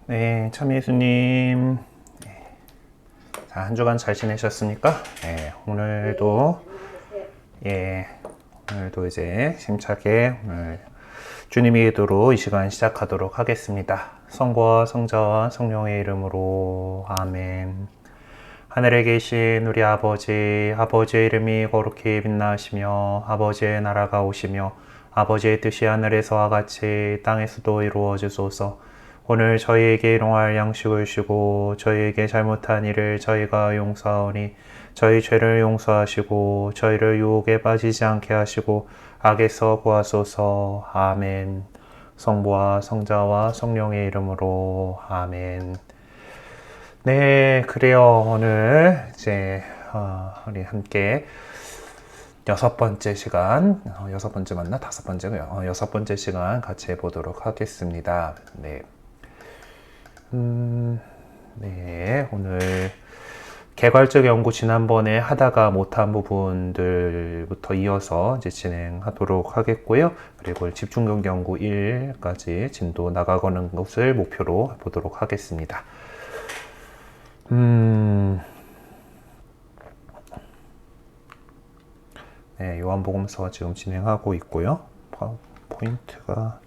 네, 참예수님. 자, 한 주간 잘 지내셨습니까? 네, 오늘도, 예, 오늘도 이제 힘차게 오늘 주님의 이름으로 이 시간 시작하도록 하겠습니다. 성부와 성자와 성령의 이름으로 아멘. 하늘에 계신 우리 아버지, 아버지의 이름이 거룩히 빛나시며 아버지의 나라가 오시며 아버지의 뜻이 하늘에서와 같이 땅에서도 이루어지소서. 오늘 저희에게 일용할 양식을 주시고 저희에게 잘못한 일을 저희가 용서하오니 저희 죄를 용서하시고 저희를 유혹에 빠지지 않게 하시고 악에서 구하소서. 아멘. 성부와 성자와 성령의 이름으로 아멘. 네, 그래요. 오늘 이제 우리 함께 여섯 번째 시간, 여섯 번째 맞나? 다섯 번째고요. 여섯 번째 시간 같이 해보도록 하겠습니다. 네. 네, 오늘 개괄적 연구 지난번에 하다가 못한 부분들부터 이어서 이제 진행하도록 하겠고요. 그리고 집중력 연구 1까지 진도 나가가는 것을 목표로 보도록 하겠습니다. 네, 요한복음서 지금 진행하고 있고요. 포인트가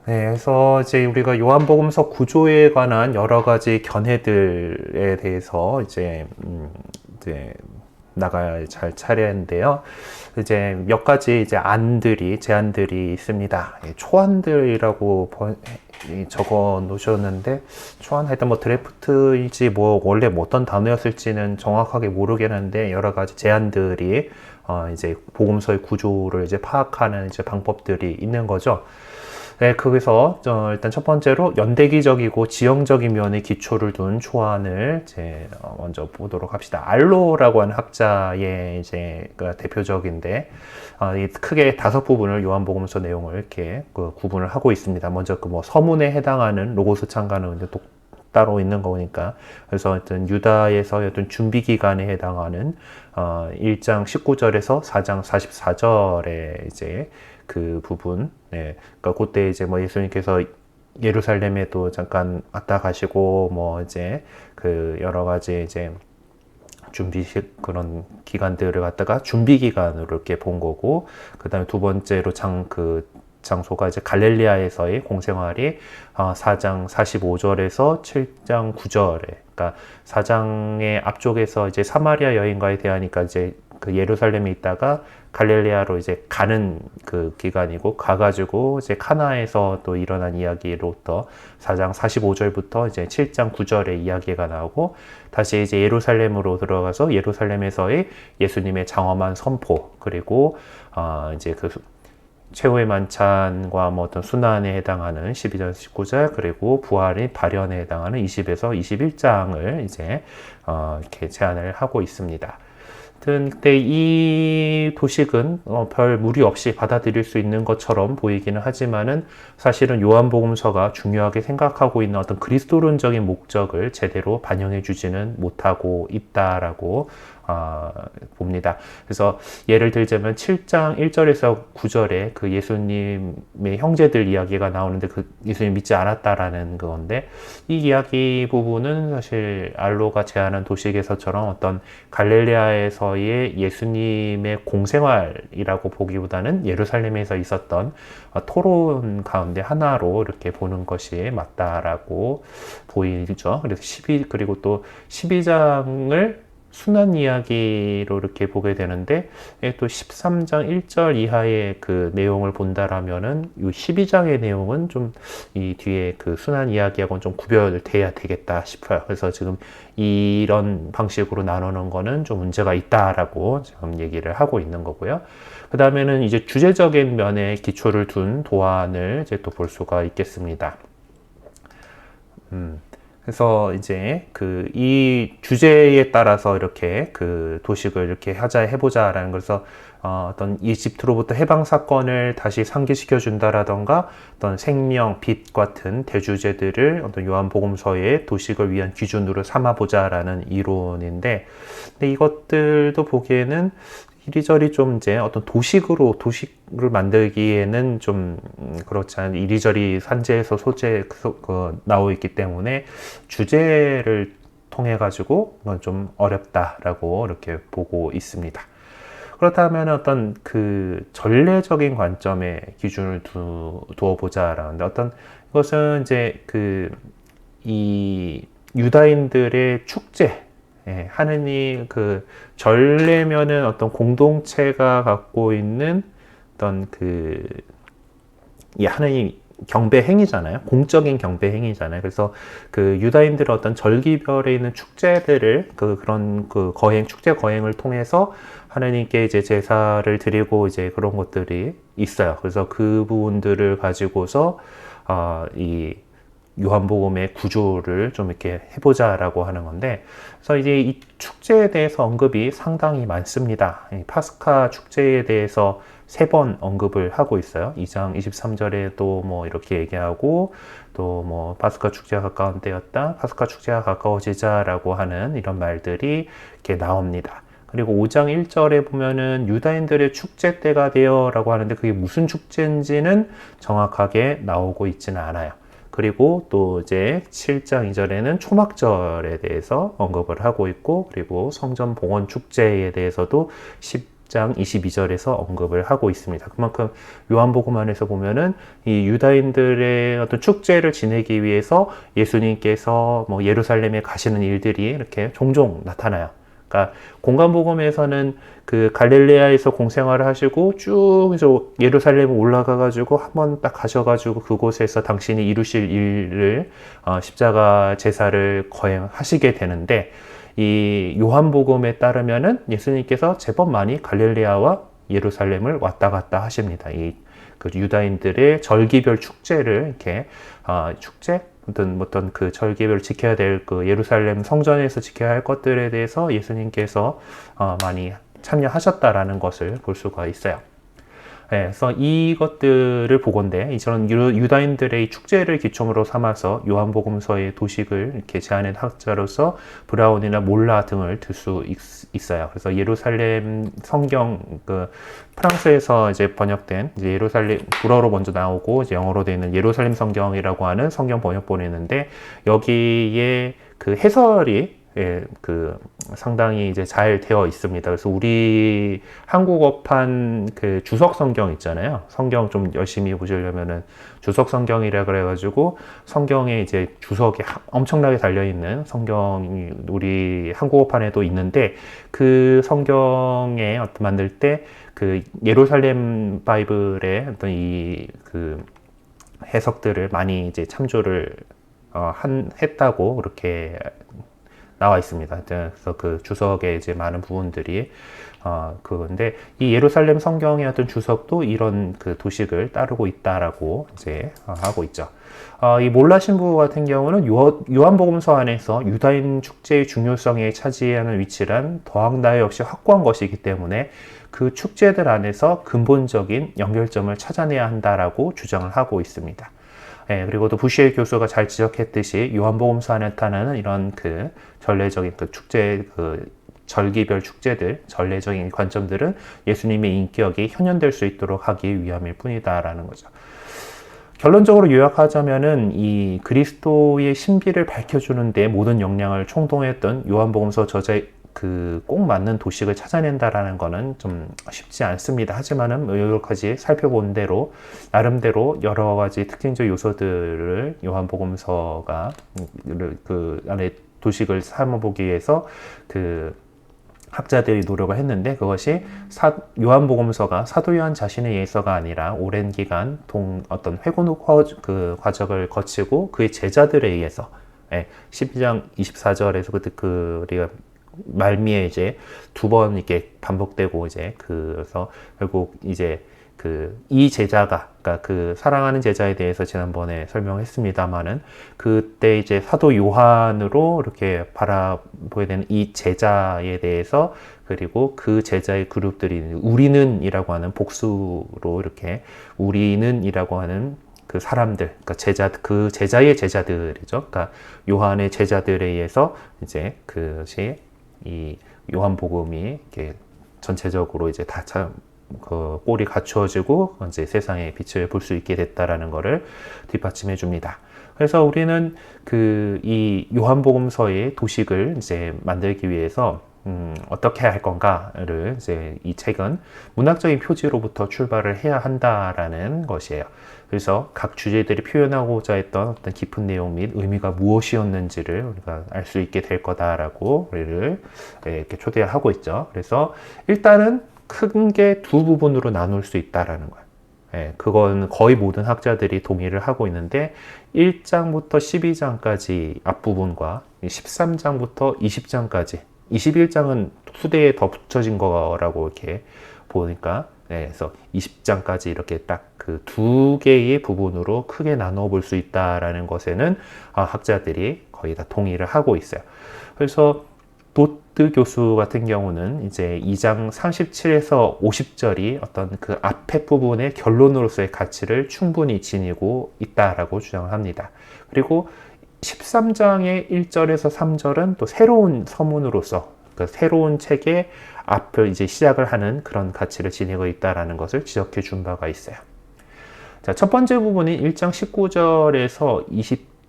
네, 그래서 이제 우리가 요한복음서 구조에 관한 여러 가지 견해들에 대해서 이제 나가야 잘 차례인데요. 이제 몇 가지 이제 제안들이 있습니다. 초안들이라고 적어 놓으셨는데, 초안 하여튼 뭐 드래프트인지 뭐 원래 어떤 단어였을지는 정확하게 모르겠는데, 여러 가지 제안들이 이제 복음서의 구조를 이제 파악하는 이제 방법들이 있는 거죠. 네, 거기서 일단 첫 번째로 연대기적이고 지형적인 면에 기초를 둔 초안을 이제 먼저 보도록 합시다. 알로라고 하는 학자의 이제 대표적인데 크게 다섯 부분을 요한복음서 내용을 이렇게 구분을 하고 있습니다. 먼저 그 뭐 서문에 해당하는 로고스 창가는 이제 또 따로 있는 거니까. 그래서 하여튼 유다에서 어떤 준비 기간에 해당하는 1장 19절에서 4장 44절에 이제 그 부분, 네. 그러니까 그때 이제 뭐 예수님께서 예루살렘에도 잠깐 왔다 가시고 뭐 이제 그 여러 가지 이제 준비식 그런 기간들을 갖다가 준비 기간으로 이렇게 본 거고, 그 다음에 두 번째로 장소가 이제 갈릴리아에서의 공생활이 4장 45절에서 7장 9절에, 그러니까 4장의 앞쪽에서 이제 사마리아 여인과의 대화니까 이제 그 예루살렘에 있다가 갈릴리아로 이제 가는 그 기간이고, 가가지고 이제 카나에서 또 일어난 이야기로부터 4장 45절부터 이제 7장 9절의 이야기가 나오고, 다시 이제 예루살렘으로 들어가서 예루살렘에서의 예수님의 장엄한 선포, 그리고 이제 그 최후의 만찬과 뭐 어떤 순환에 해당하는 12절 19절, 그리고 부활의 발현에 해당하는 20에서 21장을 이제 이렇게 제안을 하고 있습니다. 근데 이 도식은 별 무리 없이 받아들일 수 있는 것처럼 보이기는 하지만은 사실은 요한복음서가 중요하게 생각하고 있는 어떤 그리스도론적인 목적을 제대로 반영해 주지는 못하고 있다라고 봅니다. 그래서 예를 들자면 7장 1절에서 9절에 그 예수님의 형제들 이야기가 나오는데 그 예수님 믿지 않았다라는 건데, 이 이야기 부분은 사실 알로가 제안한 도식에서처럼 어떤 갈릴리아에서의 예수님의 공생활이라고 보기보다는 예루살렘에서 있었던 토론 가운데 하나로 이렇게 보는 것이 맞다라고 보이죠. 그래서 그리고 또 12장을 순환 이야기로 이렇게 보게 되는데, 또 13장 1절 이하의 그 내용을 본다라면은 이 12장의 내용은 좀 이 뒤에 그 순환 이야기하고는 좀 구별돼야 되겠다 싶어요. 그래서 지금 이런 방식으로 나누는 거는 좀 문제가 있다라고 지금 얘기를 하고 있는 거고요. 그 다음에는 이제 주제적인 면에 기초를 둔 도안을 이제 또 볼 수가 있겠습니다. 그래서 이제 이 주제에 따라서 이렇게 그 도식을 이렇게 해보자라는 것에서 어떤 이집트로부터 해방 사건을 다시 상기시켜 준다라던가 어떤 생명, 빛 같은 대주제들을 어떤 요한복음서의 도식을 위한 기준으로 삼아보자라는 이론인데, 근데 이것들도 보기에는 이리저리 좀 이제 어떤 도식을 만들기에는 좀 그렇지 않은 이리저리 산재에서 소재 나오 있기 때문에 주제를 통해 가지고 이건 좀 어렵다라고 이렇게 보고 있습니다. 그렇다면 어떤 그 전례적인 관점의 기준을 두어 보자라는데, 어떤 이것은 이제 이 유다인들의 축제, 하느님 그 전례면은 어떤 공동체가 갖고 있는 어떤 이 하느님 경배 행위잖아요. 공적인 경배 행위잖아요. 그래서 그 유다인들의 어떤 절기별에 있는 축제들을 그런 축제 거행을 통해서 하나님께 이제 제사를 드리고 이제 그런 것들이 있어요. 그래서 그 부분들을 가지고서 이 요한복음의 구조를 좀 이렇게 해보자라고 하는 건데, 그래서 이제 이 축제에 대해서 언급이 상당히 많습니다. 파스카 축제에 대해서 3번 언급을 하고 있어요. 2장 23절에도 뭐 이렇게 얘기하고, 또 뭐 파스카 축제가 가까운 때였다, 파스카 축제가 가까워지자라고 하는 이런 말들이 이렇게 나옵니다. 그리고 5장 1절에 보면은 유다인들의 축제 때가 되어라고 하는데, 그게 무슨 축제인지는 정확하게 나오고 있지는 않아요. 그리고 또 이제 7장 2절에는 초막절에 대해서 언급을 하고 있고, 그리고 성전 봉헌 축제에 대해서도 10장 22절에서 언급을 하고 있습니다. 그만큼 요한복음 안에서 보면은 이 유다인들의 어떤 축제를 지내기 위해서 예수님께서 뭐 예루살렘에 가시는 일들이 이렇게 종종 나타나요. 그러니까 공간복음에서는 그 갈릴레아에서 공생활을 하시고 쭉 예루살렘에 올라가가지고 한번 딱 가셔가지고 그곳에서 당신이 이루실 일을 십자가 제사를 거행하시게 되는데, 이 요한복음에 따르면은 예수님께서 제법 많이 갈릴레아와 예루살렘을 왔다 갔다 하십니다. 그 유다인들의 절기별 축제를 이렇게 축제 어떤 그 절기별 지켜야 될 그 예루살렘 성전에서 지켜야 할 것들에 대해서 예수님께서 많이 참여하셨다라는 것을 볼 수가 있어요. 그래서 이것들을 보건대 이런 유다인들의 축제를 기점으로 삼아서 요한복음서의 도식을 이렇게 제안한 학자로서 브라운이나 몰라 등을 들 수 있어요. 그래서 예루살렘 성경, 프랑스에서 이제 번역된 이제 예루살렘, 불어로 먼저 나오고 이제 영어로 되어 있는 예루살렘 성경이라고 하는 성경 번역본이 있는데, 여기에 그 해설이 상당히 이제 잘 되어 있습니다. 그래서 우리 한국어판 그 주석 성경 있잖아요. 성경 좀 열심히 보시려면은 주석 성경이라 그래가지고 성경에 이제 주석이 엄청나게 달려있는 성경이 우리 한국어판에도 있는데, 그 성경에 만들 때 그 예루살렘 바이블의 어떤 그 해석들을 많이 이제 참조를 했다고 그렇게 나와 있습니다. 그래서 그 주석에 이제 많은 부분들이 그건데, 이 예루살렘 성경의 어떤 주석도 이런 그 도식을 따르고 있다라고 이제 하고 있죠. 이 몰라 신부 같은 경우는 요한복음서 안에서 유다인 축제의 중요성에 차지하는 위치란 더항다에 역시 확고한 것이기 때문에 그 축제들 안에서 근본적인 연결점을 찾아내야 한다라고 주장을 하고 있습니다. 그리고 또 부시엘 교수가 잘 지적했듯이 요한복음서 안에 나타나는 이런 그 전례적인 그 축제, 그 절기별 축제들, 전례적인 관점들은 예수님의 인격이 현현될 수 있도록 하기 위함일 뿐이다라는 거죠. 결론적으로 요약하자면은 이 그리스도의 신비를 밝혀주는데 모든 역량을 총동했던 요한복음서 저자의 꼭 맞는 도식을 찾아낸다라는 거는 좀 쉽지 않습니다. 하지만은 여러 가지 살펴본 대로 나름대로 여러 가지 특징적 요소들을 요한복음서가 그 안에 도식을 삼아보기 위해서 그 학자들이 노력을 했는데, 그것이 요한복음서가 사도 요한 자신의 예서가 아니라 오랜 기간 어떤 회고 그 과정을 거치고 그의 제자들에 의해서 12장 24절에서 우리가 말미에 이제 2번 이렇게 반복되고 이제 그래서 결국 이제 이 제자가, 그러니까 그 사랑하는 제자에 대해서 지난번에 설명했습니다만은, 그때 이제 사도 요한으로 이렇게 바라보게 되는 이 제자에 대해서, 그리고 그 제자의 그룹들이 우리는이라고 하는 복수로 이렇게 우리는이라고 하는 그 사람들, 그러니까 그 제자의 제자들이죠. 그러니까 요한의 제자들에 의해서 이제 그것이 이 요한복음이 이렇게 전체적으로 이제 다 참 그 꼴이 갖추어지고 이제 세상의 빛을 볼 수 있게 됐다라는 것을 뒷받침해 줍니다. 그래서 우리는 그 이 요한복음서의 도식을 이제 만들기 위해서 어떻게 할 건가를 이제 이 책은 문학적인 표지로부터 출발을 해야 한다라는 것이에요. 그래서 각 주제들이 표현하고자 했던 어떤 깊은 내용 및 의미가 무엇이었는지를 우리가 알 수 있게 될 거다라고 우리를 이렇게 초대하고 있죠. 그래서 일단은 큰 게 두 부분으로 나눌 수 있다라는 거예요. 예, 그건 거의 모든 학자들이 동의를 하고 있는데 1장부터 12장까지 앞부분과 13장부터 20장까지 21장은 후대에 더 붙여진 거라고 이렇게 보니까 네, 그래서 20장까지 이렇게 딱 그 두 개의 부분으로 크게 나눠 볼 수 있다라는 것에는 학자들이 거의 다 동의를 하고 있어요. 그래서 도트 교수 같은 경우는 이제 2장 37에서 50절이 어떤 그 앞에 부분의 결론으로서의 가치를 충분히 지니고 있다라고 주장을 합니다. 그리고 13장의 1절에서 3절은 또 새로운 서문으로서 그 새로운 책의 앞을 이제 시작을 하는 그런 가치를 지니고 있다라는 것을 지적해 준 바가 있어요. 자, 첫 번째 부분이 1장 19절에서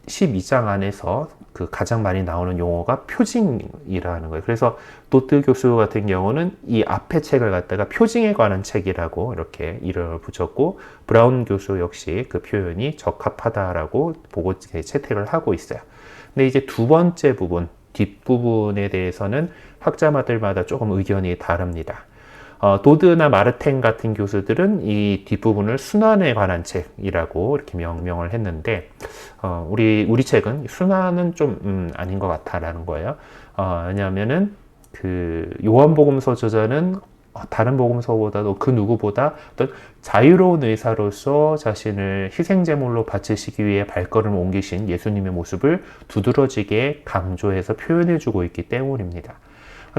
12장 안에서 그 가장 많이 나오는 용어가 표징이라는 거예요. 그래서 도트 교수 같은 경우는 이 앞에 책을 갖다가 표징에 관한 책이라고 이렇게 이름을 붙였고, 브라운 교수 역시 그 표현이 적합하다라고 보고 채택을 하고 있어요. 근데 이제 두 번째 부분, 뒷부분에 대해서는 학자마들마다 조금 의견이 다릅니다. 도드나 마르텐 같은 교수들은 이 뒷부분을 순환에 관한 책이라고 이렇게 명명을 했는데, 우리 책은 순환은 좀 아닌 것 같다라는 거예요. 왜냐하면은 그 요한복음서 저자는 다른 복음서보다도 그 누구보다 어떤 자유로운 의사로서 자신을 희생제물로 바치시기 위해 발걸음을 옮기신 예수님의 모습을 두드러지게 강조해서 표현해주고 있기 때문입니다.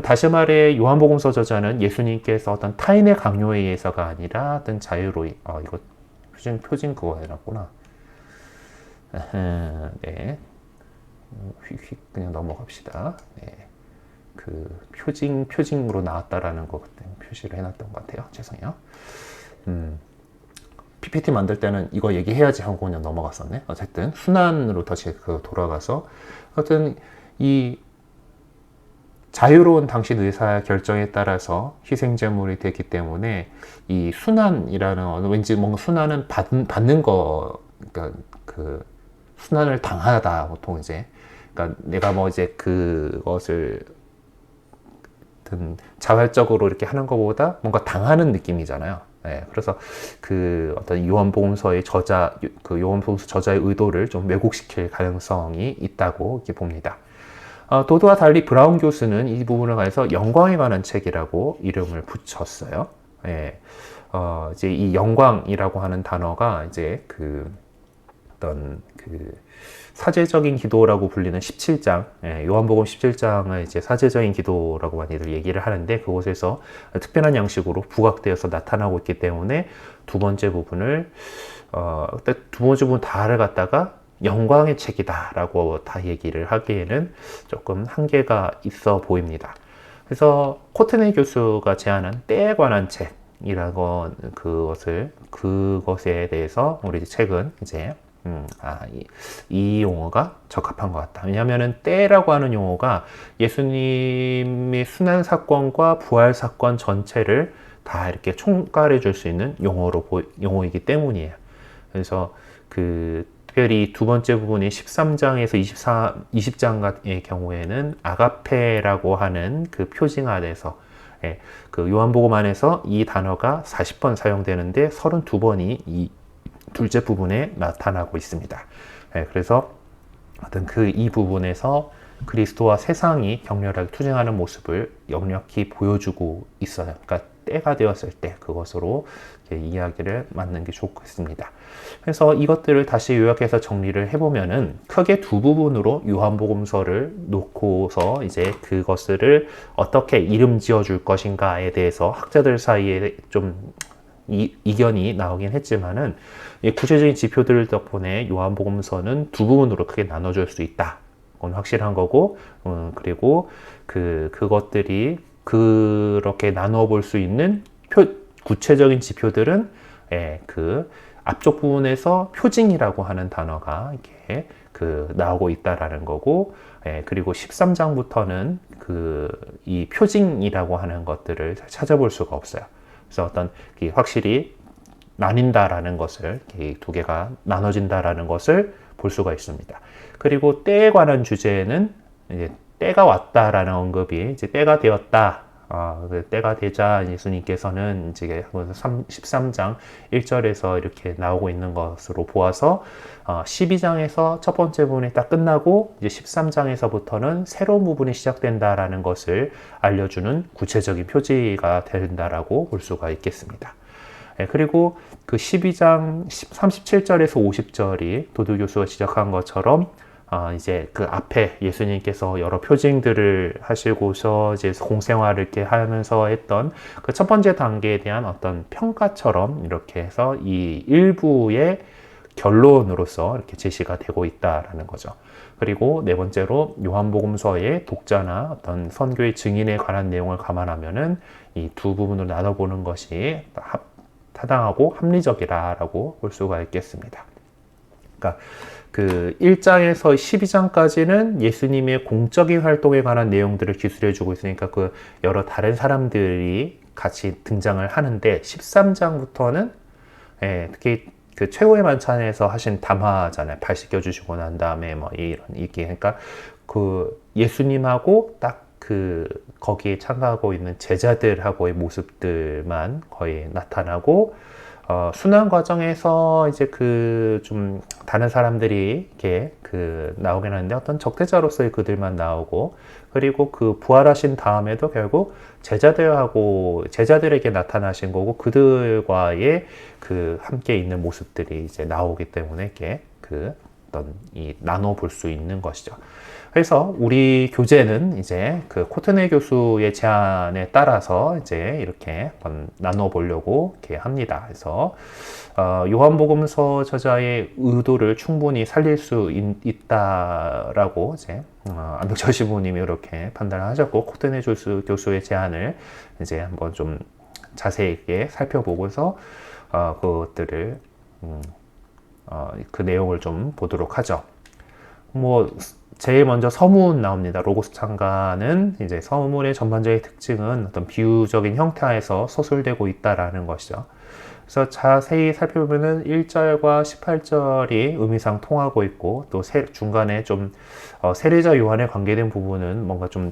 다시 말해 요한복음서 저자는 예수님께서 어떤 타인의 강요에 의해서가 아니라 어떤 자유로 이거 표진 그거 해놨구나. 네, 휙휙 그냥 넘어갑시다. 네. 그 표징으로 나왔다라는 것 때문에 표시를 해놨던 것 같아요. 죄송해요. PPT 만들 때는 이거 얘기해야지 하고 그냥 넘어갔었네. 어쨌든 순환으로 다시 돌아가서 어쨌든 이 자유로운 당신 의사 결정에 따라서 희생제물이 되기 때문에 이 순환이라는 왠지 뭔가 순환은 받는 거, 그러니까 그 순환을 당하다 보통 이제 그러니까 내가 뭐 이제 그것을 자발적으로 이렇게 하는 것보다 뭔가 당하는 느낌이잖아요. 네, 그래서 그 어떤 요한복음서의 요한복음서 저자의 의도를 좀 왜곡시킬 가능성이 있다고 이렇게 봅니다. 도드와 달리 브라운 교수는 이 부분을 가해서 영광에 관한 책이라고 이름을 붙였어요. 예, 이제 이 영광이라고 하는 단어가 이제 어떤 사제적인 기도라고 불리는 17장, 요한복음 17장을 이제 사제적인 기도라고 많이들 얘기를 하는데 그곳에서 특별한 양식으로 부각되어서 나타나고 있기 때문에 두 번째 부분 다를 갖다가 영광의 책이다라고 다 얘기를 하기에는 조금 한계가 있어 보입니다. 그래서 코트네 교수가 제안한 때에 관한 책이라고 그것에 대해서 우리 책은 이제 이 용어가 적합한 것 같다. 왜냐하면 때라고 하는 용어가 예수님의 순환 사건과 부활 사건 전체를 다 이렇게 총괄해 줄 수 있는 용어이기 때문이에요. 그래서 특별히 두 번째 부분인 13장에서 20장의 경우에는 아가페라고 하는 그 표징 안에서 그 요한복음 안에서 이 단어가 40번 사용되는데 32번이 이 둘째 부분에 나타나고 있습니다. 그래서 어떤 이 부분에서 그리스도와 세상이 격렬하게 투쟁하는 모습을 역력히 보여주고 있어요. 그러니까 때가 되었을 때 그것으로 이야기를 맞는 게 좋겠습니다. 그래서 이것들을 다시 요약해서 정리를 해보면은 크게 두 부분으로 요한복음서를 놓고서 이제 그것을 어떻게 이름 지어줄 것인가에 대해서 학자들 사이에 좀 이견이 나오긴 했지만은 구체적인 지표들 덕분에 요한복음서는 두 부분으로 크게 나눠줄 수 있다. 그건 확실한 거고, 그리고 그것들이 그렇게 나누어 볼 수 있는 구체적인 지표들은 그 앞쪽 부분에서 표징이라고 하는 단어가 이렇게 나오고 있다라는 거고, 그리고 13장부터는 이 표징이라고 하는 것들을 찾아볼 수가 없어요. 그래서 확실히 나뉜다라는 것을, 두 개가 나눠진다라는 것을 볼 수가 있습니다. 그리고 때에 관한 주제는 이제 때가 왔다라는 언급이, 이제 때가 되었다. 때가 되자 예수님께서는 이제 13장 1절에서 이렇게 나오고 있는 것으로 보아서 12장에서 첫 번째 부분이 딱 끝나고 이제 13장에서부터는 새로운 부분이 시작된다라는 것을 알려주는 구체적인 표지가 된다라고 볼 수가 있겠습니다. 그리고 그 12장 37절에서 50절이 도두교수가 지적한 것처럼 이제 그 앞에 예수님께서 여러 표징들을 하시고서 이제 공생활을 이렇게 하면서 했던 그 첫 번째 단계에 대한 어떤 평가처럼 이렇게 해서 이 일부의 결론으로서 이렇게 제시가 되고 있다라는 거죠. 그리고 네 번째로 요한복음서의 독자나 어떤 선교의 증인에 관한 내용을 감안하면은 이 두 부분을 나눠보는 것이 타당하고 합리적이라고 볼 수가 있겠습니다. 그러니까 그 1장에서 12장까지는 예수님의 공적인 활동에 관한 내용들을 기술해주고 있으니까 그 여러 다른 사람들이 같이 등장을 하는데 13장부터는 특히 그 최후의 만찬에서 하신 담화잖아요. 발 씻겨주시고 난 다음에 뭐 이런 이게 그러니까 그 예수님하고 딱 거기에 참가하고 있는 제자들하고의 모습들만 거의 나타나고 순환 과정에서 이제 좀 다른 사람들이 이렇게 나오긴 하는데 어떤 적대자로서의 그들만 나오고, 그리고 그 부활하신 다음에도 결국 제자들에게 나타나신 거고 그들과의 함께 있는 모습들이 이제 나오기 때문에 이게 어떤 나눠 볼 수 있는 것이죠. 그래서 우리 교재는 이제 코트네 교수의 제안에 따라서 이제 이렇게 나눠 보려고 이렇게 합니다. 그래서 요한복음서 저자의 의도를 충분히 살릴 수 있다라고 이제 안덕철 시부님이 이렇게 판단을 하셨고, 코트네 교수의 제안을 이제 한번 좀 자세하게 살펴보고서 그것들을 그 내용을 좀 보도록 하죠. 제일 먼저 서문 나옵니다. 로고스 창가는 이제 서문의 전반적인 특징은 어떤 비유적인 형태에서 서술되고 있다라는 것이죠. 그래서 자세히 살펴보면은 1절과 18절이 의미상 통하고 있고, 또 중간에 좀 세례자 요한에 관계된 부분은 뭔가 좀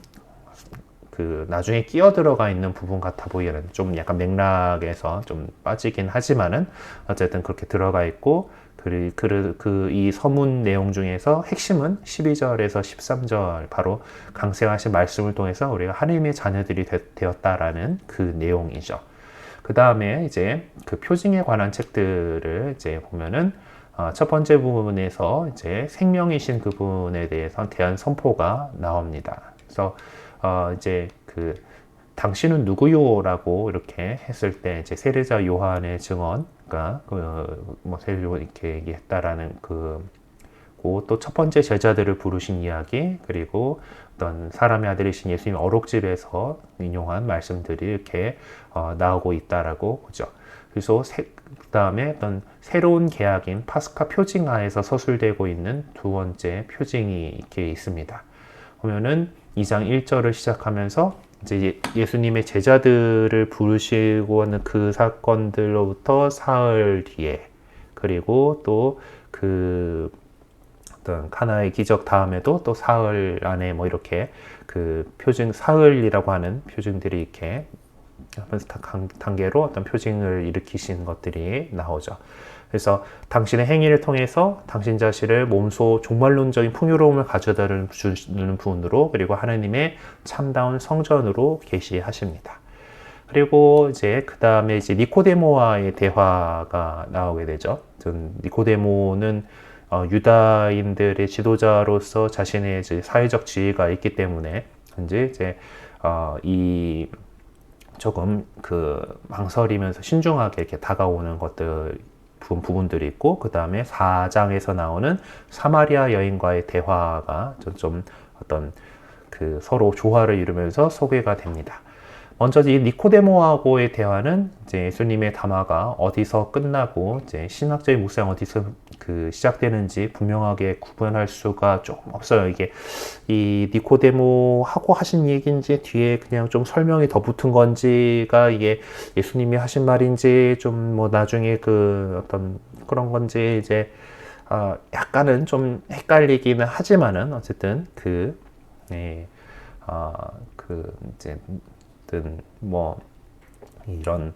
나중에 끼어 들어가 있는 부분 같아 보이는, 좀 약간 맥락에서 좀 빠지긴 하지만은 어쨌든 그렇게 들어가 있고, 이 서문 내용 중에서 핵심은 12절에서 13절 바로 강세하신 말씀을 통해서 우리가 하나님의 자녀들이 되었다라는 그 내용이죠. 그 다음에 이제 그 표징에 관한 책들을 이제 보면은 첫 번째 부분에서 이제 생명이신 그분에 대해서 대한 선포가 나옵니다. 그래서 이제 당신은 누구요?라고 이렇게 했을 때 이제 세례자 요한의 증언가 세례자 이렇게 얘기했다라는 또 첫 번째 제자들을 부르신 이야기, 그리고 어떤 사람의 아들이신 예수님 어록집에서 인용한 말씀들이 이렇게 나오고 있다라고 보죠. 그래서 그 다음에 어떤 새로운 계약인 파스카 표징하에서 서술되고 있는 두 번째 표징이 이렇게 있습니다. 보면은 2장 1절을 시작하면서 이제 예수님의 제자들을 부르시고 하는 그 사건들로부터 사흘 뒤에, 그리고 또 어떤 카나의 기적 다음에도 또 사흘 안에 뭐 이렇게 표징 사흘이라고 하는 표징들이 이렇게 하면서 단계로 어떤 표징을 일으키신 것들이 나오죠. 그래서 당신의 행위를 통해서 당신 자신을 몸소 종말론적인 풍요로움을 가져다 주는 부분으로, 그리고 하나님의 참다운 성전으로 계시하십니다. 그리고 이제 그 다음에 이제 니코데모와의 대화가 나오게 되죠. 니코데모는 유다인들의 지도자로서 자신의 이제 사회적 지위가 있기 때문에 이제 조금 망설이면서 신중하게 이렇게 다가오는 부분들이 있고, 그 다음에 4장에서 나오는 사마리아 여인과의 대화가 좀 어떤 서로 조화를 이루면서 소개가 됩니다. 먼저 이 니코데모하고의 대화는 이제 예수님의 담화가 어디서 끝나고 이제 신학적인 묵상이 어디서 시작되는지 분명하게 구분할 수가 좀 없어요. 이게 이 니코데모하고 하신 얘기인지 뒤에 그냥 좀 설명이 더 붙은 건지가 이게 예수님이 하신 말인지 좀 뭐 나중에 어떤 그런 건지 이제 약간은 좀 헷갈리기는 하지만은 어쨌든 이제 뭐 이런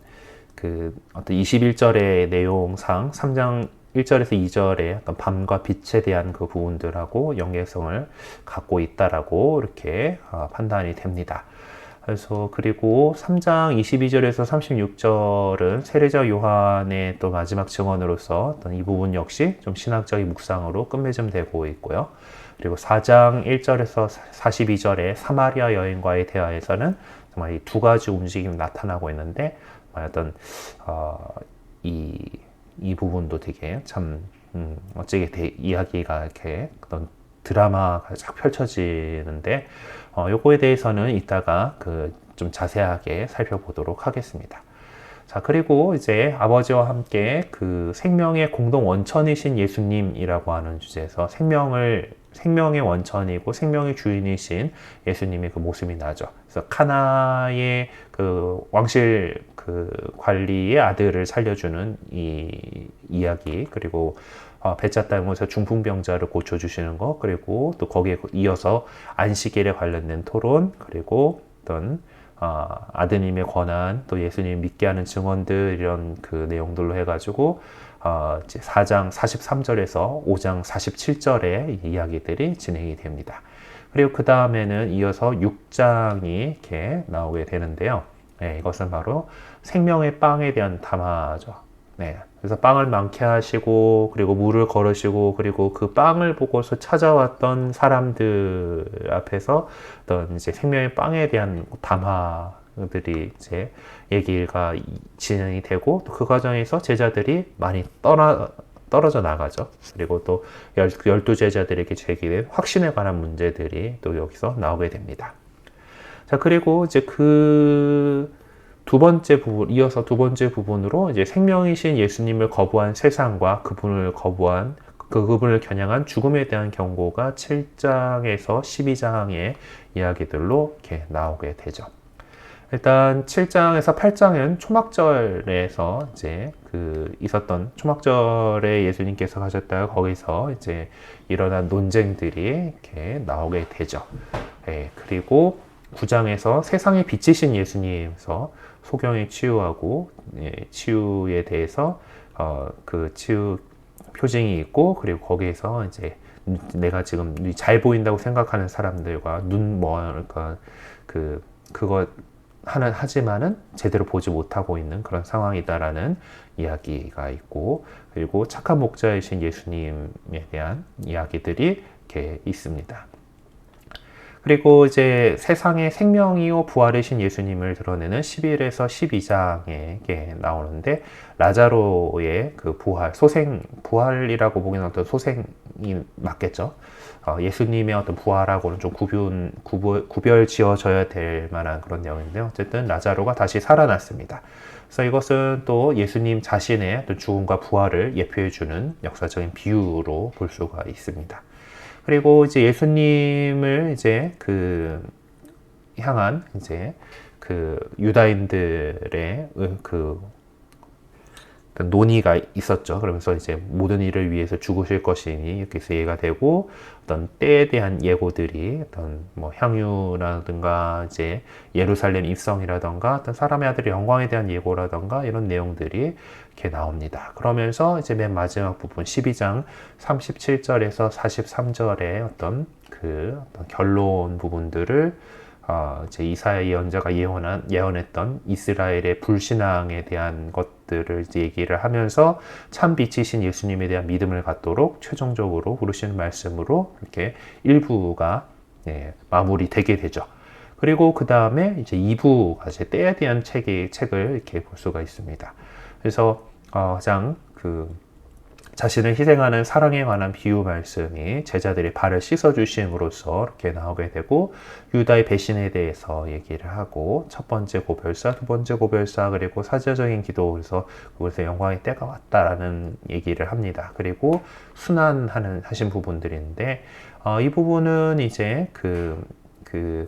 어떤 21절의 내용상 3장 1절에서 2절의 어떤 밤과 빛에 대한 그 부분들하고 연계성을 갖고 있다라고 이렇게 판단이 됩니다. 그래서 그리고 3장 22절에서 36절은 세례자 요한의 또 마지막 증언으로서 어떤 이 부분 역시 좀 신학적인 묵상으로 끝맺음되고 있고요. 그리고 4장 1절에서 42절의 사마리아 여인과의 대화에서는 정말 이 두 가지 움직임이 나타나고 있는데 어떤 이 부분도 되게 참 어찌게 이야기가 이렇게 어떤 드라마가 쫙 펼쳐지는데 요거에 대해서는 이따가 좀 자세하게 살펴보도록 하겠습니다. 자, 그리고 이제 아버지와 함께 생명의 공동 원천이신 예수님이라고 하는 주제에서 생명의 원천이고 생명의 주인이신 예수님의 모습이 나죠. 그래서 카나의 왕실 관리의 아들을 살려주는 이 이야기, 그리고 배짜 땅에서 중풍병자를 고쳐주시는 것, 그리고 또 거기에 이어서 안식일에 관련된 토론, 그리고 어떤 아드님의 권한, 또 예수님 믿게 하는 증언들, 이런 내용들로 해가지고 이제 4장 43절에서 5장 47절의 이야기들이 진행이 됩니다. 그리고 그 다음에는 이어서 6장이 이렇게 나오게 되는데요. 네, 이것은 바로 생명의 빵에 대한 담화죠. 네, 그래서 빵을 많게 하시고, 그리고 물을 걸으시고, 그리고 그 빵을 보고서 찾아왔던 사람들 앞에서 어떤 이제 생명의 빵에 대한 담화들이 이제 얘기가 진행이 되고, 또 그 과정에서 제자들이 많이 떨어져 나가죠. 그리고 또 12제자들에게 제기된 확신에 관한 문제들이 또 여기서 나오게 됩니다. 자, 그리고 이제 이어서 두 번째 부분으로 이제 생명이신 예수님을 거부한 세상과 그분을 겨냥한 죽음에 대한 경고가 7장에서 12장의 이야기들로 이렇게 나오게 되죠. 일단 7장에서 8장은 초막절에서 이제 있었던 초막절에 예수님께서 가셨다가 거기서 이제 일어난 논쟁들이 이렇게 나오게 되죠. 네, 그리고 9장에서 세상의 빛이신 예수님에서 소경의 치유하고 치유에 대해서 치유 표징이 있고, 그리고 거기에서 이제 내가 지금 잘 보인다고 생각하는 사람들과 그거 하지만은 제대로 보지 못하고 있는 그런 상황이다라는 이야기가 있고, 그리고 착한 목자이신 예수님에 대한 이야기들이 이렇게 있습니다. 그리고 이제 세상의 생명이요 부활이신 예수님을 드러내는 11에서 12장에 나오는데, 라자로의 부활이라고 보기는 어떤 소생이 맞겠죠. 예수님의 어떤 부활하고는 좀 구별 지어져야 될 만한 그런 내용인데요. 어쨌든 라자로가 다시 살아났습니다. 그래서 이것은 또 예수님 자신의 어떤 죽음과 부활을 예표해주는 역사적인 비유로 볼 수가 있습니다. 그리고 이제 예수님을 이제 향한 이제 유다인들의 논의가 있었죠. 그러면서 이제 모든 일을 위해서 죽으실 것이니 이렇게 해서 이해가 되고, 어떤 때에 대한 예고들이 어떤 뭐 향유라든가 이제 예루살렘 입성이라든가 어떤 사람의 아들의 영광에 대한 예고라든가 이런 내용들이 이렇게 나옵니다. 그러면서 이제 맨 마지막 부분 12장 37절에서 43절의 어떤 결론 부분들을 이제 이사야 예언자가 예언했던 이스라엘의 불신앙에 대한 것들을 이제 얘기를 하면서 참 빛이신 예수님에 대한 믿음을 갖도록 최종적으로 부르시는 말씀으로 이렇게 1부가 마무리되게 되죠. 그리고 그 다음에 이제 2부가 이제 때에 대한 책을 이렇게 볼 수가 있습니다. 그래서 가장 자신을 희생하는 사랑에 관한 비유 말씀이 제자들이 발을 씻어 주심으로써 이렇게 나오게 되고, 유다의 배신에 대해서 얘기를 하고, 첫 번째 고별사, 두 번째 고별사, 그리고 사제적인 기도, 그래서 그곳에 영광의 때가 왔다라는 얘기를 합니다. 그리고 하신 부분들인데, 이 부분은 이제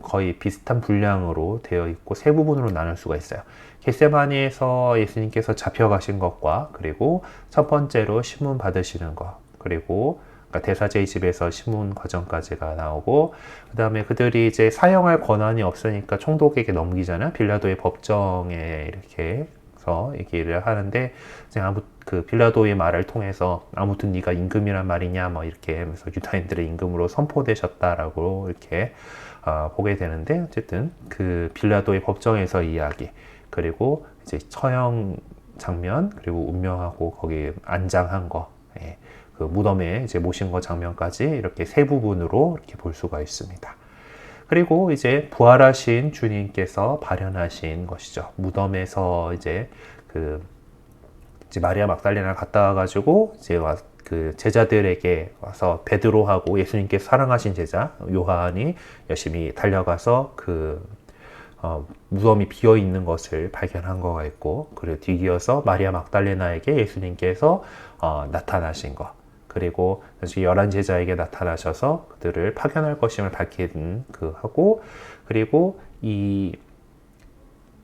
거의 비슷한 분량으로 되어 있고 세 부분으로 나눌 수가 있어요. 겟세마니에서 예수님께서 잡혀가신 것과, 그리고 첫 번째로 신문 받으시는 것, 그리고 그러니까 대사제의 집에서 신문 과정까지가 나오고, 그 다음에 그들이 이제 사형할 권한이 없으니까 총독에게 넘기잖아요. 빌라도의 법정에 이렇게 해서 얘기를 하는데, 이제 빌라도의 말을 통해서 아무튼 네가 임금이란 말이냐 뭐 이렇게 하면서 유다인들의 임금으로 선포되셨다라고 이렇게 보게 되는데, 어쨌든 그 빌라도의 법정에서 이야기, 그리고 이제 처형 장면, 그리고 운명하고 거기 안장한 거, 그 무덤에 이제 모신 거 장면까지 이렇게 세 부분으로 이렇게 볼 수가 있습니다. 그리고 이제 부활하신 주님께서 발현하신 것이죠. 무덤에서 이제 마리아 막달레나를 갔다 와가지고 이제 그 제자들에게 와서 베드로하고 예수님께서 사랑하신 제자 요한이 열심히 달려가서 무덤이 비어 있는 것을 발견한 거가 있고, 그리고 뒤이어서 마리아 막달레나에게 예수님께서 나타나신 것, 그리고 11제자에게 나타나셔서 그들을 파견할 것임을 밝힌 하고, 그리고 이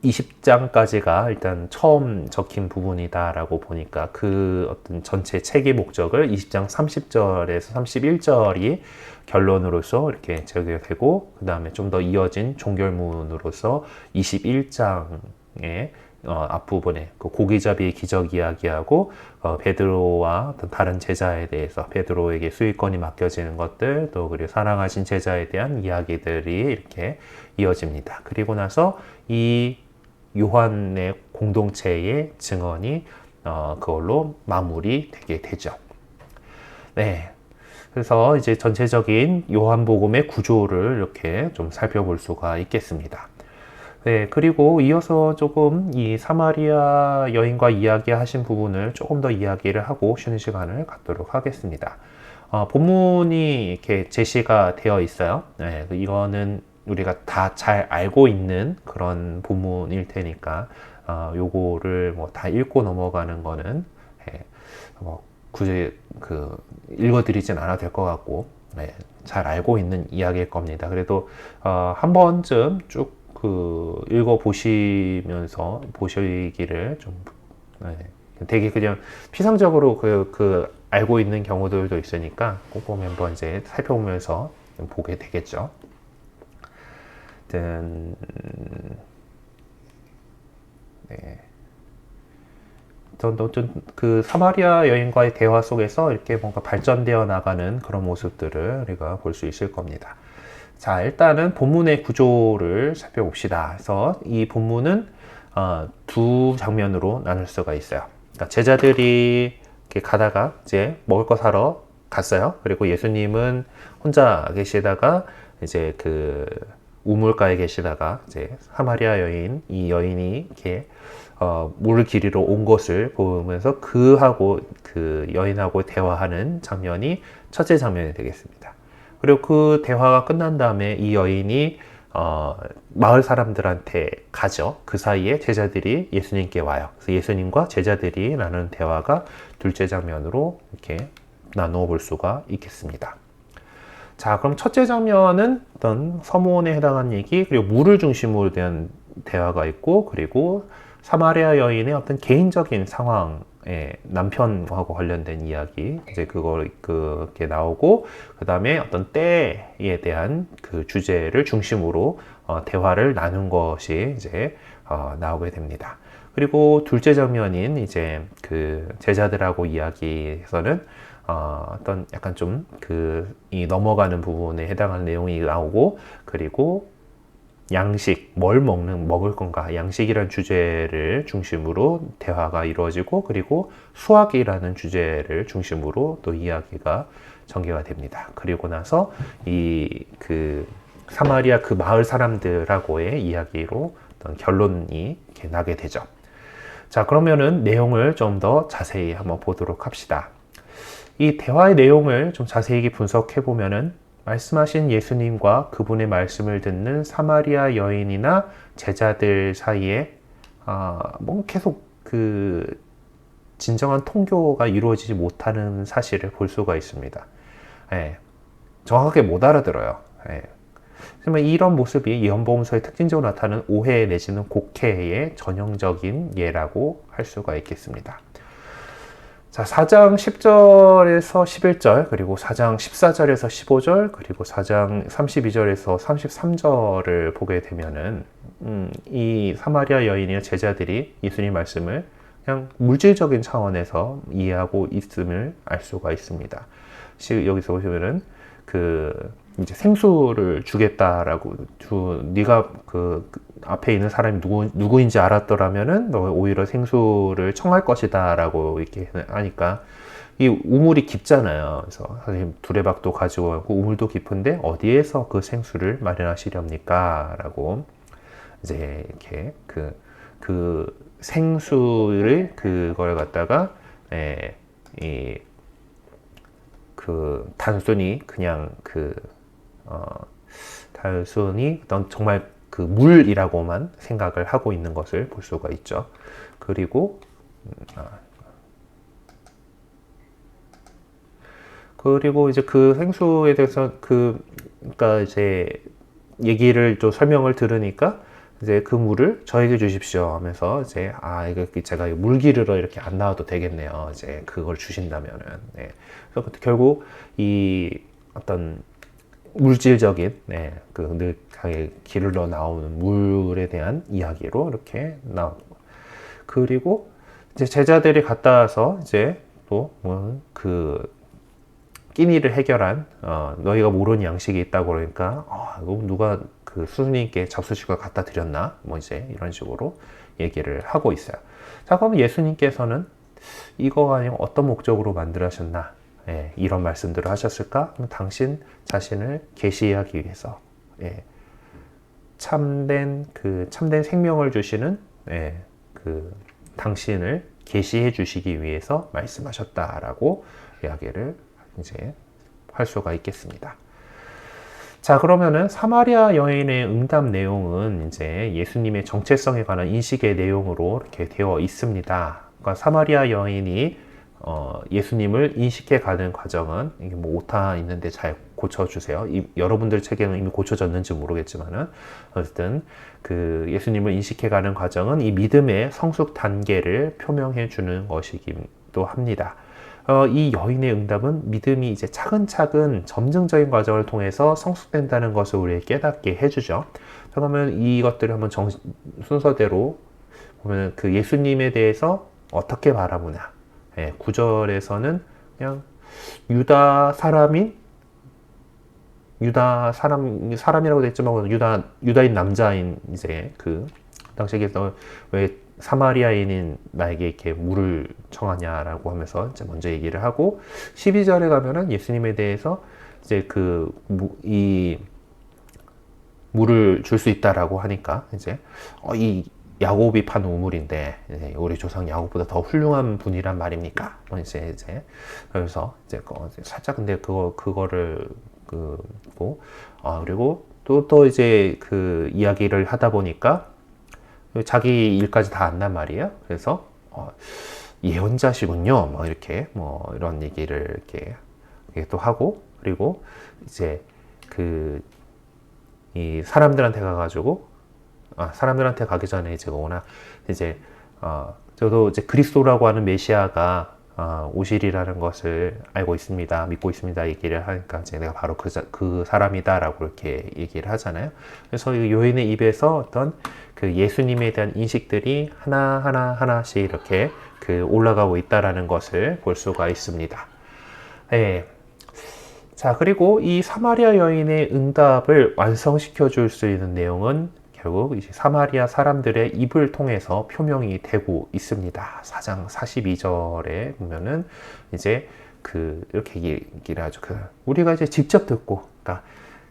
20장까지가 일단 처음 적힌 부분이다라고 보니까 그 어떤 전체 책의 목적을 20장 30절에서 31절이 결론으로서 이렇게 제기가 되고, 그 다음에 좀 더 이어진 종결문으로서 21장의 앞부분에 그 고기잡이의 기적 이야기하고, 베드로와 어떤 다른 제자에 대해서 베드로에게 수익권이 맡겨지는 것들, 또 그리고 사랑하신 제자에 대한 이야기들이 이렇게 이어집니다. 그리고 나서 이 요한의 공동체의 증언이 그걸로 마무리되게 되죠. 네. 그래서 이제 전체적인 요한복음의 구조를 이렇게 좀 살펴볼 수가 있겠습니다. 네, 그리고 이어서 조금 이 사마리아 여인과 이야기하신 부분을 조금 더 이야기를 하고 쉬는 시간을 갖도록 하겠습니다. 본문이 이렇게 제시가 되어 있어요. 네, 이거는 우리가 다 잘 알고 있는 그런 본문일 테니까 요거를 뭐 다 읽고 넘어가는 거는 굳이 읽어드리진 않아도 될 것 같고, 잘 알고 있는 이야기일 겁니다. 그래도 한 번쯤 쭉 읽어 보시면서 보시기를 좀 되게 그냥 피상적으로 알고 있는 경우들도 있으니까 꼼꼼히 한번 이제 살펴보면서 보게 되겠죠. 네. 그 사마리아 여인과의 대화 속에서 이렇게 뭔가 발전되어 나가는 그런 모습들을 우리가 볼 수 있을 겁니다. 자, 일단은 본문의 구조를 살펴봅시다. 그래서 이 본문은 두 장면으로 나눌 수가 있어요. 그러니까 제자들이 이렇게 가다가 이제 먹을 거 사러 갔어요. 그리고 예수님은 혼자 계시다가 이제 우물가에 계시다가 이제 사마리아 여인, 이 여인이 이렇게 물을 기르러 온 것을 보면서 그 여인하고 대화하는 장면이 첫째 장면이 되겠습니다. 그리고 그 대화가 끝난 다음에 이 여인이 마을 사람들한테 가죠. 그 사이에 제자들이 예수님께 와요. 그래서 예수님과 제자들이 나누는 대화가 둘째 장면으로 이렇게 나누어 볼 수가 있겠습니다. 자, 그럼 첫째 장면은 어떤 서문에 해당한 얘기, 그리고 물을 중심으로 된 대화가 있고, 그리고 사마리아 여인의 어떤 개인적인 상황에 남편하고 관련된 이야기, 이제 그게 나오고, 그 다음에 어떤 때에 대한 그 주제를 중심으로 대화를 나눈 것이 이제 나오게 됩니다. 그리고 둘째 장면인 이제 그 제자들하고 이야기에서는 어떤 약간 좀 이 넘어가는 부분에 해당하는 내용이 나오고, 그리고 양식, 먹을 건가, 양식이라는 주제를 중심으로 대화가 이루어지고, 그리고 수학이라는 주제를 중심으로 또 이야기가 전개가 됩니다. 그리고 나서 사마리아 그 마을 사람들하고의 이야기로 어떤 결론이 이렇게 나게 되죠. 자, 그러면은 내용을 좀 더 자세히 한번 보도록 합시다. 이 대화의 내용을 좀 자세히 분석해 보면은 말씀하신 예수님과 그분의 말씀을 듣는 사마리아 여인이나 제자들 사이에 뭐 계속 그 진정한 통교가 이루어지지 못하는 사실을 볼 수가 있습니다. 예, 정확하게 못 알아들어요. 예. 하지만 이런 모습이 예언복음서의 특징적으로 나타나는 오해 내지는 곡해의 전형적인 예라고 할 수가 있겠습니다. 자, 4장 10절에서 11절, 그리고 4장 14절에서 15절, 그리고 4장 32절에서 33절을 보게 되면은, 이 사마리아 여인의 제자들이 예수님 말씀을 그냥 물질적인 차원에서 이해하고 있음을 알 수가 있습니다. 여기서 보시면은, 이제 생수를 주겠다라고, 네가 그 앞에 있는 사람이 누구인지 알았더라면은 너 오히려 생수를 청할 것이다라고 이렇게 하니까 이 우물이 깊잖아요. 그래서 선생님 두레박도 가지고 가고 우물도 깊은데 어디에서 그 생수를 마련하시렵니까?라고 이제 이렇게 그 생수를 그걸 갖다가 단순히 그냥 단순히 넌 정말 그 물이라고만 생각을 하고 있는 것을 볼 수가 있죠. 그리고 이제 그 생수에 대해서 그러니까 이제 얘기를 좀 설명을 들으니까 이제 그 물을 저에게 주십시오 하면서 이제 이거 제가 물 기르러 이렇게 안 나와도 되겠네요. 이제 그걸 주신다면은. 네. 그래서 결국 이 어떤 물질적인 늘 기르러 나오는 물에 대한 이야기로 이렇게 나오고, 그리고 이제 제자들이 갔다 와서 이제 또 끼니를 해결한 너희가 모르는 양식이 있다고 그러니까 이거 누가 그 스승님께 잡수식을 갖다 드렸나 뭐 이제 이런 식으로 얘기를 하고 있어요. 자, 그럼 예수님께서는 이거가 아니고 어떤 목적으로 만들어졌나? 이런 말씀들을 하셨을까? 당신 자신을 계시하기 위해서 참된 생명을 주시는 당신을 계시해 주시기 위해서 말씀하셨다라고 이야기를 이제 할 수가 있겠습니다. 자, 그러면은 사마리아 여인의 응답 내용은 이제 예수님의 정체성에 관한 인식의 내용으로 이렇게 되어 있습니다. 그러니까 사마리아 여인이 예수님을 인식해 가는 과정은, 이게 뭐 오타 있는데 잘 고쳐주세요. 여러분들 책에는 이미 고쳐졌는지 모르겠지만은, 어쨌든 예수님을 인식해 가는 과정은 이 믿음의 성숙 단계를 표명해 주는 것이기도 합니다. 이 여인의 응답은 믿음이 이제 차근차근 점증적인 과정을 통해서 성숙된다는 것을 우리에게 깨닫게 해주죠. 그러면 이것들을 한번 순서대로 보면 예수님에 대해서 어떻게 바라보냐. 9절에서는 그냥 사람이라고 됐지만 유다인 남자인 이제 당시에 왜 사마리아인인 나에게 이렇게 물을 청하냐라고 하면서 이제 먼저 얘기를 하고, 12절에 가면은 예수님에 대해서 이제 이 물을 줄 수 있다라고 하니까 이제 이 야곱이 판 우물인데 우리 조상 야곱보다 더 훌륭한 분이란 말입니까? 뭐 이제 그래서 이제 살짝 근데 그거를 그리고 또 이제 이야기를 하다 보니까 자기 일까지 다 안단 말이에요. 그래서 예언자시군요. 뭐 이렇게 뭐 이런 얘기를 이렇게 또 하고, 그리고 이제 이 사람들한테 가가지고 사람들한테 가기 전에 이제 워낙 이제 저도 이제 그리스도라고 하는 메시아가 오실이라는 것을 알고 있습니다. 믿고 있습니다. 얘기를 하니까 이제 내가 바로 그 사람이다라고 이렇게 얘기를 하잖아요. 그래서 이 요인의 입에서 어떤 예수님에 대한 인식들이 하나씩 이렇게 올라가고 있다라는 것을 볼 수가 있습니다. 자, 그리고 이 사마리아 여인의 응답을 완성시켜 줄 수 있는 내용은 결국 이제 사마리아 사람들의 입을 통해서 표명이 되고 있습니다. 4장 42절에 보면은 이제 이렇게 얘기를 하죠. 우리가 이제 직접 듣고, 그러니까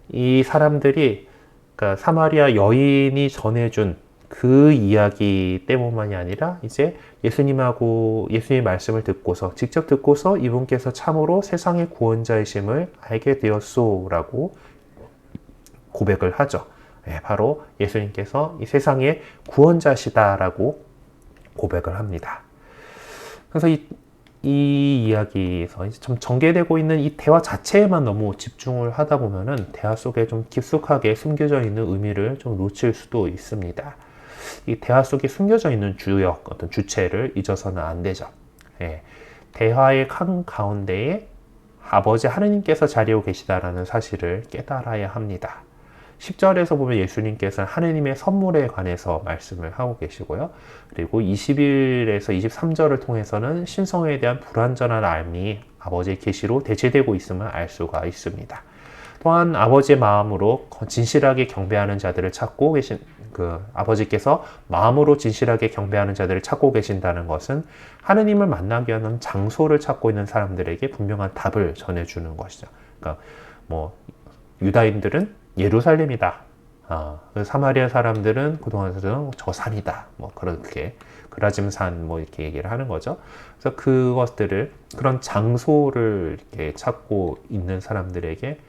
이 사람들이, 그러니까 사마리아 여인이 전해준 그 이야기 때문만이 아니라 이제 예수님하고 예수님의 말씀을 듣고서 직접 듣고서 이분께서 참으로 세상의 구원자이심을 알게 되었소라고 고백을 하죠. 네, 바로 예수님께서 이 세상의 구원자시다라고 고백을 합니다. 그래서 이 이야기에서 좀 전개되고 있는 이 대화 자체에만 너무 집중을 하다 보면은 대화 속에 좀 깊숙하게 숨겨져 있는 의미를 좀 놓칠 수도 있습니다. 이 대화 속에 숨겨져 있는 주역, 어떤 주체를 잊어서는 안 되죠. 예, 대화의 한가운데에 아버지 하느님께서 자리하고 계시다라는 사실을 깨달아야 합니다. 10절에서 보면 예수님께서는 하느님의 선물에 관해서 말씀을 하고 계시고요. 그리고 21에서 23절을 통해서는 신성에 대한 불완전한 알미 아버지의 계시로 대체되고 있음을 알 수가 있습니다. 또한 아버지의 마음으로 진실하게 경배하는 자들을 찾고 계신 아버지께서 마음으로 진실하게 경배하는 자들을 찾고 계신다는 것은 하느님을 만나기 위한 장소를 찾고 있는 사람들에게 분명한 답을 전해주는 것이죠. 그러니까 유다인들은 예루살렘이다. 사마리아 사람들은 그동안에는 저 산이다. 그렇게 그라짐산 이렇게 얘기를 하는 거죠. 그래서 그것들을 그런 장소를 이렇게 찾고 있는 사람들에게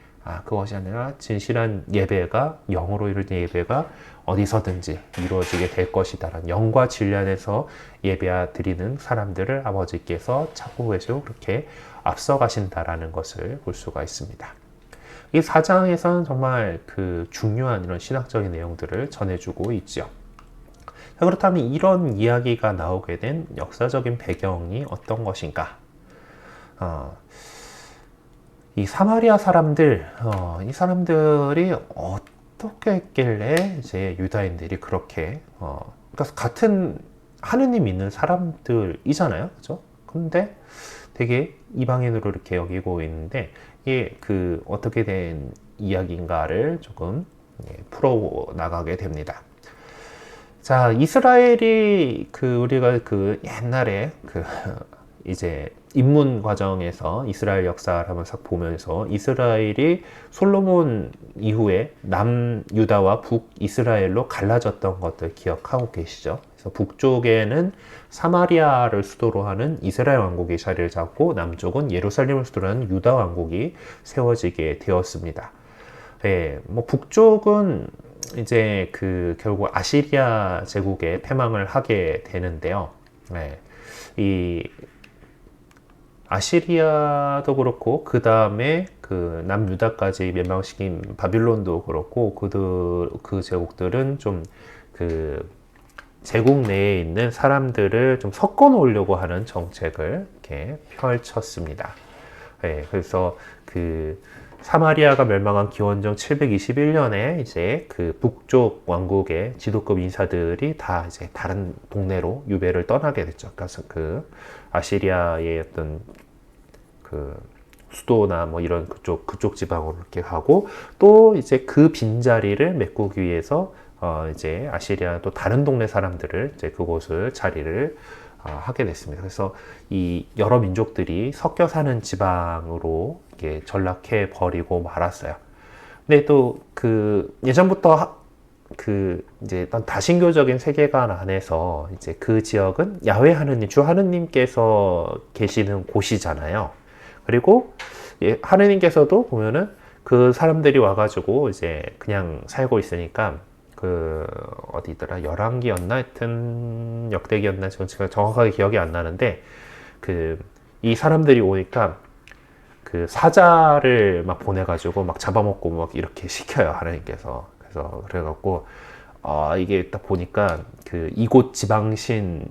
그것이 아니라 진실한 예배가 영으로 이루어진 예배가 어디서든지 이루어지게 될 것이다라는 영과 진리 안에서 예배 드리는 사람들을 아버지께서 찾고 계시고 그렇게 앞서가신다라는 것을 볼 수가 있습니다. 이 4장에서는 정말 중요한 이런 신학적인 내용들을 전해주고 있죠. 그렇다면 이런 이야기가 나오게 된 역사적인 배경이 어떤 것인가? 이 사마리아 사람들, 이 사람들이 어떻게 했길래 이제 유다인들이 그렇게, 그러니까 같은 하느님 믿는 사람들이잖아요. 그죠? 근데 되게 이방인으로 이렇게 여기고 있는데, 이게 어떻게 된 이야기인가를 조금 풀어 나가게 됩니다. 자, 이스라엘이 우리가 옛날에 이제 입문 과정에서 이스라엘 역사를 한번 싹 보면서 이스라엘이 솔로몬 이후에 남유다와 북이스라엘로 갈라졌던 것들 기억하고 계시죠? 그래서 북쪽에는 사마리아를 수도로 하는 이스라엘 왕국이 자리를 잡고 남쪽은 예루살렘을 수도로 하는 유다 왕국이 세워지게 되었습니다. 네, 북쪽은 이제 결국 아시리아 제국의 패망을 하게 되는데요. 네, 이 아시리아도 그렇고 그 다음에 남유다까지 멸망시킨 바빌론도 그렇고 그 제국들은 좀 제국 내에 있는 사람들을 좀 섞어 놓으려고 하는 정책을 이렇게 펼쳤습니다. 네, 그래서 사마리아가 멸망한 기원전 721년에 이제 북쪽 왕국의 지도급 인사들이 다 이제 다른 동네로 유배를 떠나게 됐죠. 그래서 아시리아의 어떤 수도나 이런 그쪽 지방으로 이렇게 가고 또 이제 그 빈자리를 메꾸기 위해서 이제 아시리아 또 다른 동네 사람들을 이제 그곳을 자리를 하게 됐습니다. 그래서 이 여러 민족들이 섞여 사는 지방으로 이렇게 전락해 버리고 말았어요. 근데 또 예전부터 이제 어떤 다신교적인 세계관 안에서 이제 그 지역은 야훼 하느님, 주 하느님께서 계시는 곳이잖아요. 그리고 하느님께서도 보면은 그 사람들이 와가지고 이제 그냥 살고 있으니까 어디더라? 열왕기였나? 하여튼 역대기였나? 제가 정확하게 기억이 안 나는데 이 사람들이 오니까 사자를 막 보내가지고 막 잡아먹고 막 이렇게 시켜요, 하느님께서. 그래갖고 이게 딱 보니까 이곳 지방신인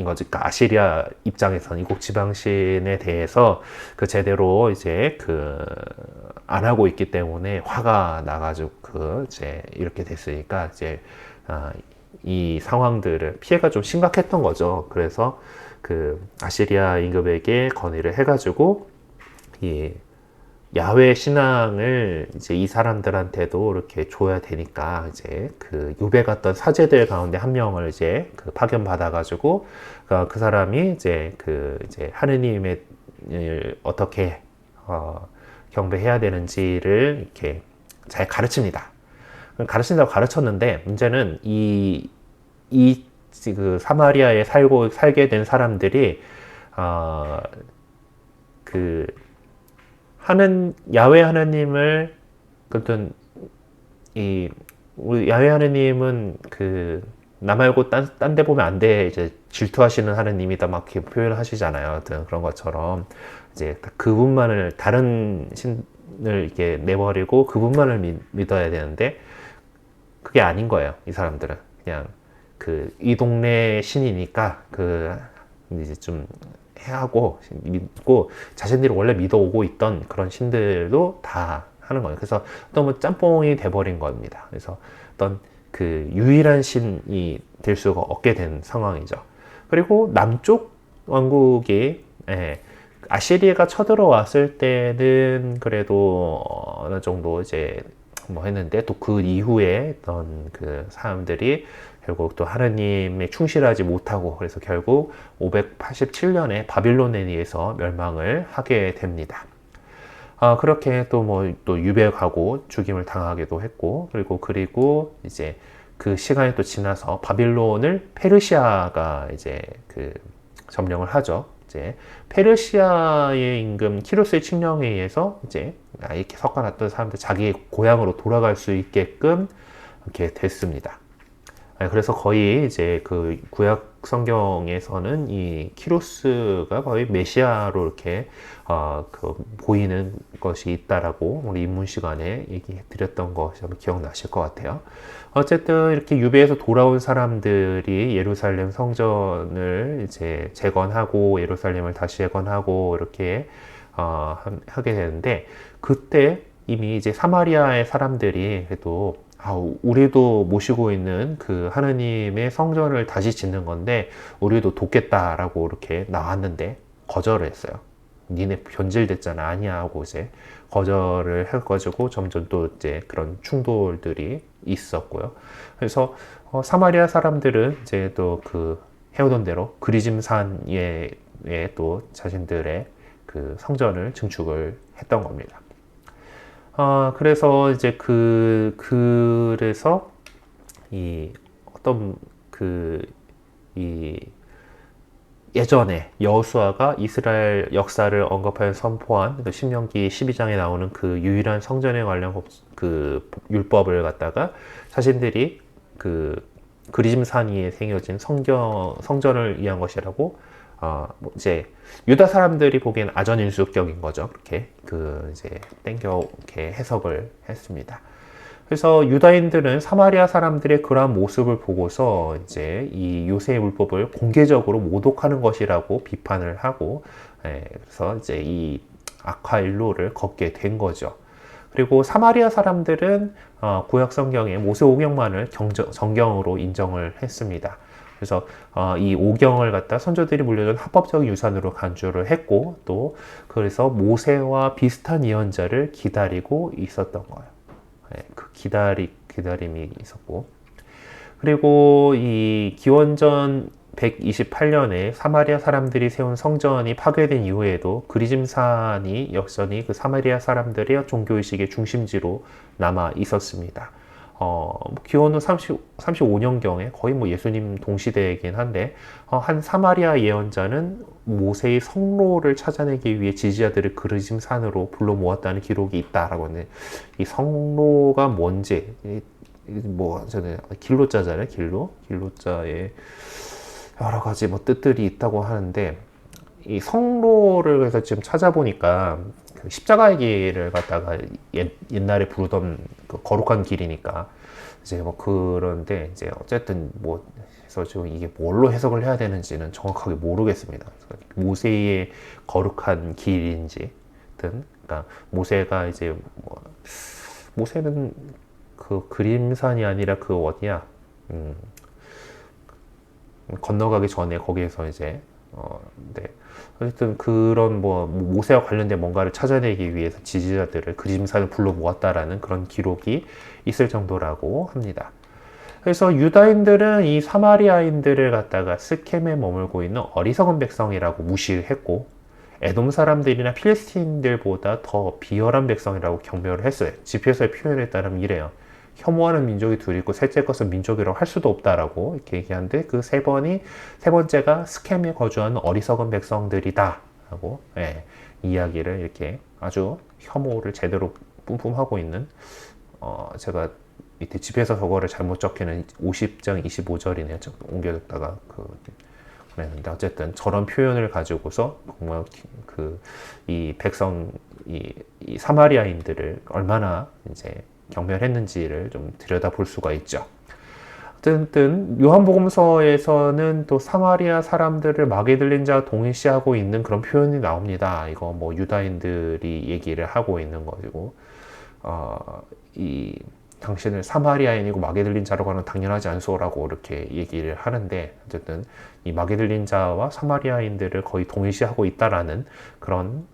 거지. 그러니까 아시리아 입장에서는 이곳 지방신에 대해서 제대로 이제 안 하고 있기 때문에 화가 나가지고 이제 이렇게 됐으니까 이제 이 상황들을 피해가 좀 심각했던 거죠. 그래서 아시리아 임금에게 건의를 해가지고 이 야훼 신앙을 이제 이 사람들한테도 이렇게 줘야 되니까 이제 유배 갔던 사제들 가운데 한 명을 이제 파견 받아가지고 그 사람이 이제 이제 하느님의 어떻게 경배해야 되는지를 이렇게 잘 가르칩니다. 가르친다고 가르쳤는데 문제는 이 이 그 사마리아에 살게 된 사람들이 그 야훼 하나님을 어떤 우리 야훼 하나님은 나 말고 딴 데 보면 안 돼. 이제 질투하시는 하나님이다. 막 이렇게 표현하시잖아요. 그런 것처럼 이제 그분만을 다른 신을 이렇게 내버리고 그분만을 믿어야 되는데 그게 아닌 거예요. 이 사람들은 그냥 이 동네 신이니까 이제 좀 해하고 믿고 자신들이 원래 믿어오고 있던 그런 신들도 다 하는 거예요. 그래서 너무 짬뽕이 돼버린 겁니다. 그래서 어떤 유일한 신이 될 수가 없게 된 상황이죠. 그리고 남쪽 왕국이 아시리아가 쳐들어왔을 때는 그래도 어느 정도 이제 뭐 했는데 또 그 이후에 어떤 사람들이 결국 또 하느님에 충실하지 못하고 그래서 결국 587년에 바빌론에 의해서 멸망을 하게 됩니다. 그렇게 또 유배가고 죽임을 당하기도 했고 그리고 이제 그 시간이 또 지나서 바빌론을 페르시아가 이제 점령을 하죠. 이제 페르시아의 임금 키루스의 칙령에 의해서 이제 이렇게 섞어놨던 사람들 자기 고향으로 돌아갈 수 있게끔 이렇게 됐습니다. 그래서 거의 이제 구약 성경에서는 이 키루스가 거의 메시아로 이렇게 보이는 것이 있다라고 우리 입문 시간에 얘기해 드렸던 것이 아마 기억나실 것 같아요. 어쨌든 이렇게 유배에서 돌아온 사람들이 예루살렘 성전을 이제 재건하고 예루살렘을 다시 재건하고 이렇게 하게 되는데 그때 이미 이제 사마리아의 사람들이 그래도 우리도 모시고 있는 하느님의 성전을 다시 짓는 건데 우리도 돕겠다라고 이렇게 나왔는데 거절을 했어요. 니네 변질됐잖아. 아니야 하고 이제 거절을 해가지고 점점 또 이제 그런 충돌들이 있었고요. 그래서 사마리아 사람들은 이제 또 해오던 대로 그리짐산에 또 자신들의 성전을 증축을 했던 겁니다. 그래서 이제 그래서 예전에 여호수아가 이스라엘 역사를 언급하여 선포한 신명기 12장에 나오는 유일한 성전에 관련 율법을 갖다가 자신들이 그리짐산 위에 새겨진 성전을 위한 것이라고 이제 유다 사람들이 보기엔 아전인수격인 거죠. 그렇게 이제 이렇게 해석을 했습니다. 그래서 유다인들은 사마리아 사람들의 그러한 모습을 보고서 이제 이 요새의 율법을 공개적으로 모독하는 것이라고 비판을 하고, 그래서 이제 이 악화일로를 걷게 된 거죠. 그리고 사마리아 사람들은 구약 성경의 모세 오경만을 정경으로 인정을 했습니다. 그래서 이 오경을 갖다 선조들이 물려준 합법적인 유산으로 간주를 했고 또 그래서 모세와 비슷한 예언자를 기다리고 있었던 거예요. 기다림이 있었고 그리고 이 기원전 128년에 사마리아 사람들이 세운 성전이 파괴된 이후에도 그리짐산이 여전히 사마리아 사람들의 종교의식의 중심지로 남아 있었습니다. 기원 후 35년경에 거의 예수님 동시대이긴 한데 한 사마리아 예언자는 모세의 성로를 찾아내기 위해 지지자들을 그리짐산으로 불러 모았다는 기록이 있다라고 하는데 이 성로가 뭔지 저는 길로자잖아요. 길로자에 여러 가지 뜻들이 있다고 하는데 이 성로를 그래서 지금 찾아보니까 십자가의 길을 갖다가 옛날에 부르던 거룩한 길이니까 이제 그런데 이제 어쨌든 그래서 지금 이게 뭘로 해석을 해야 되는지는 정확하게 모르겠습니다. 모세의 거룩한 길인지 그러니까 모세가 이제 모세는 그림산이 아니라 어디야 건너가기 전에 거기에서 이제 네. 어쨌든 그런 모세와 관련된 뭔가를 찾아내기 위해서 지지자들을 그림산을 불러 모았다라는 그런 기록이 있을 정도라고 합니다. 그래서 유다인들은 이 사마리아인들을 갖다가 스켐에 머물고 있는 어리석은 백성이라고 무시했고 에돔 사람들이나 필리스틴들보다 더 비열한 백성이라고 경멸을 했어요. 지표서의 표현에 따르면 이래요. 혐오하는 민족이 둘이 있고 셋째 것은 민족이라고 할 수도 없다라고 이렇게 얘기하는데 그 세 번째가 스켐에 거주하는 어리석은 백성들이다 라고 예, 이야기를 이렇게 아주 혐오를 제대로 뿜뿜하고 있는 제가 밑에 집에서 저거를 잘못 적기는 50장 25절이네요. 옮겨졌다가 그랬는데 어쨌든 저런 표현을 가지고서 정말 이 백성 이 사마리아인들을 얼마나 이제 경멸했는지를 좀 들여다볼 수가 있죠. 어쨌든 요한복음서에서는 또 사마리아 사람들을 마귀 들린 자와 동일시하고 있는 그런 표현이 나옵니다. 이거 뭐 유다인들이 얘기를 하고 있는 것이고 이 당신을 사마리아인이고 마귀 들린 자라고 하는 당연하지 않소라고 이렇게 얘기를 하는데 어쨌든 이 마귀 들린 자와 사마리아인들을 거의 동일시하고 있다라는 그런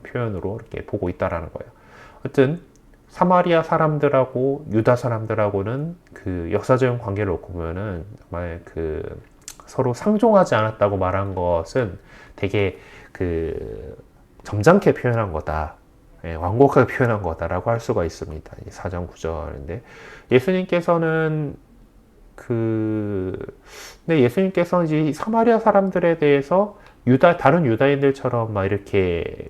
표현으로 이렇게 보고 있다라는 거예요. 어쨌든 사마리아 사람들하고 유다 사람들하고는 그 역사적인 관계를 놓고 보면은 정말 서로 상종하지 않았다고 말한 것은 되게 점잖게 표현한 거다. 예, 완곡하게 표현한 거다라고 할 수가 있습니다. 4장 9절인데 예수님께서는 근데 예수님께서는 이제 사마리아 사람들에 대해서 다른 유다인들처럼 막 이렇게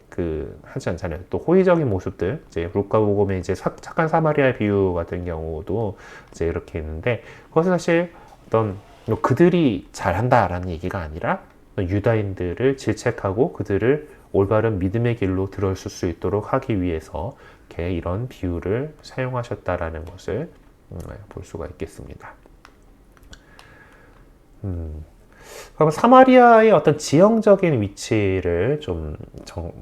하지 않잖아요. 또 호의적인 모습들, 이제 루카복음의 이제 착한 사마리아 비유 같은 경우도 이제 이렇게 있는데 그것은 사실 어떤 그들이 잘한다라는 얘기가 아니라 유다인들을 질책하고 그들을 올바른 믿음의 길로 들어설 수 있도록 하기 위해서 이렇게 이런 비유를 사용하셨다라는 것을 볼 수가 있겠습니다. 그럼 사마리아의 어떤 지형적인 위치를 좀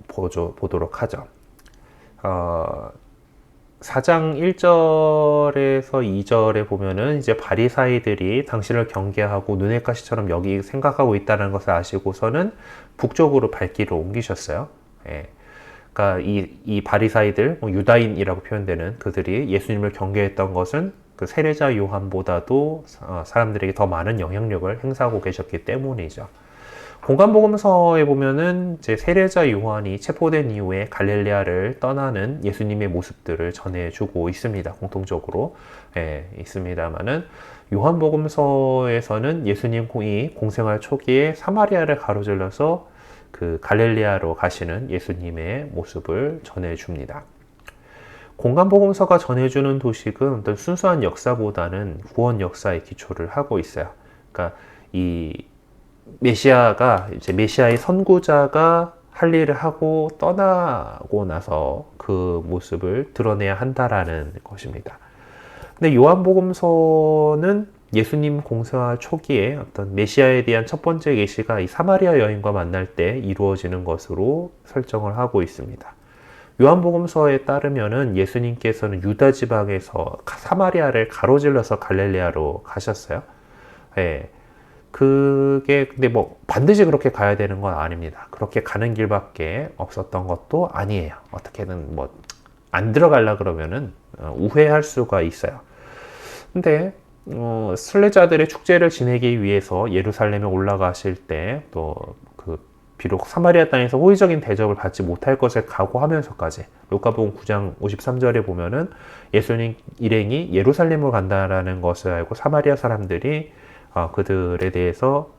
보도록 하죠. 4장 1절에서 2절에 보면은 이제 바리사이들이 당신을 경계하고 눈의 가시처럼 여기 생각하고 있다는 것을 아시고서는 북쪽으로 발길을 옮기셨어요. 예. 그러니까 이 바리사이들, 유다인이라고 표현되는 그들이 예수님을 경계했던 것은 그 세례자 요한보다도 사람들에게 더 많은 영향력을 행사하고 계셨기 때문이죠. 공간복음서에 보면은 이제 세례자 요한이 체포된 이후에 갈릴레아를 떠나는 예수님의 모습들을 전해주고 있습니다. 공통적으로 있습니다만은 요한복음서에서는 예수님이 공생활 초기에 사마리아를 가로질러서 그 갈릴레아로 가시는 예수님의 모습을 전해줍니다. 공간복음서가 전해주는 도식은 어떤 순수한 역사보다는 구원 역사의 기초를 하고 있어요. 그러니까 이 메시아의 선구자가 할 일을 하고 떠나고 나서 그 모습을 드러내야 한다라는 것입니다. 근데 요한복음서는 예수님 공생활 초기에 어떤 메시아에 대한 첫 번째 계시가 이 사마리아 여인과 만날 때 이루어지는 것으로 설정을 하고 있습니다. 요한복음서에 따르면은 예수님께서는 유다 지방에서 사마리아를 가로질러서 갈릴레아로 가셨어요. 예. 근데 반드시 그렇게 가야 되는 건 아닙니다. 그렇게 가는 길밖에 없었던 것도 아니에요. 어떻게든 안 들어가려 그러면은 우회할 수가 있어요. 근데 순례자들의 축제를 지내기 위해서 예루살렘에 올라가실 때 비록 사마리아 땅에서 호의적인 대접을 받지 못할 것을 각오하면서까지 루카복음 9장 53절에 보면은 예수님 일행이 예루살렘으로 간다라는 것을 알고 사마리아 사람들이 그들에 대해서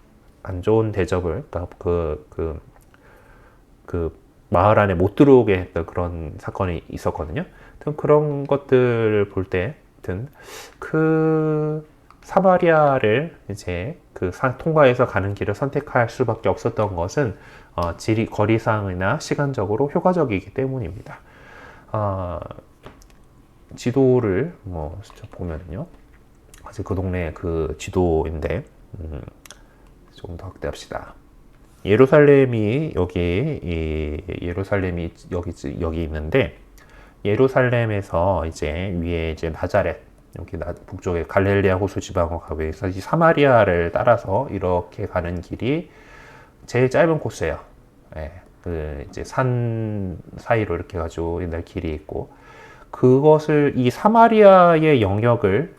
안 좋은 대접을 그 마을 안에 못 들어오게 했던 그런 사건이 있었거든요. 그런 것들을 볼 때 사마리아를 이제 통과해서 가는 길을 선택할 수밖에 없었던 것은 거리상이나 시간적으로 효과적이기 때문입니다. 지도를 보면요. 아직 그 동네 지도인데 조금 더 확대합시다. 예루살렘이 여기 있는데 예루살렘에서 이제 위에 이제 나자렛 여기 북쪽에 갈릴레아 호수 지방으로 가기 위해서 이 사마리아를 따라서 이렇게 가는 길이 제일 짧은 코스예요. 이제 산 사이로 이렇게 가지고 옛날 길이 있고 그것을 이 사마리아 영역을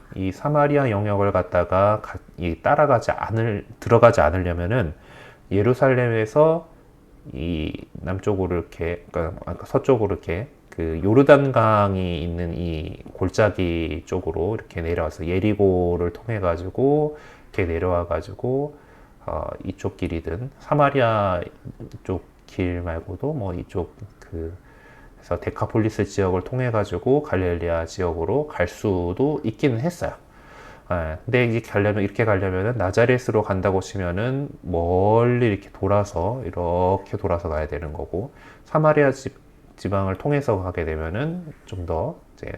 갖다가 들어가지 않으려면은 예루살렘에서 이 남쪽으로 이렇게, 그러니까 서쪽으로 이렇게 그 요르단강이 있는 이 골짜기 쪽으로 이렇게 내려와서 예리고를 통해 가지고 이렇게 내려와 가지고 이쪽 길이든 사마리아 쪽 길 말고도 뭐 이쪽 그래서 데카폴리스 지역을 통해 가지고 갈릴리아 지역으로 갈 수도 있기는 했어요. 근데 이렇게 가려면은 나자렛으로 간다고 치면은 멀리 이렇게 돌아서 가야 되는 거고, 사마리아 지방을 통해서 가게 되면은 좀 더 이제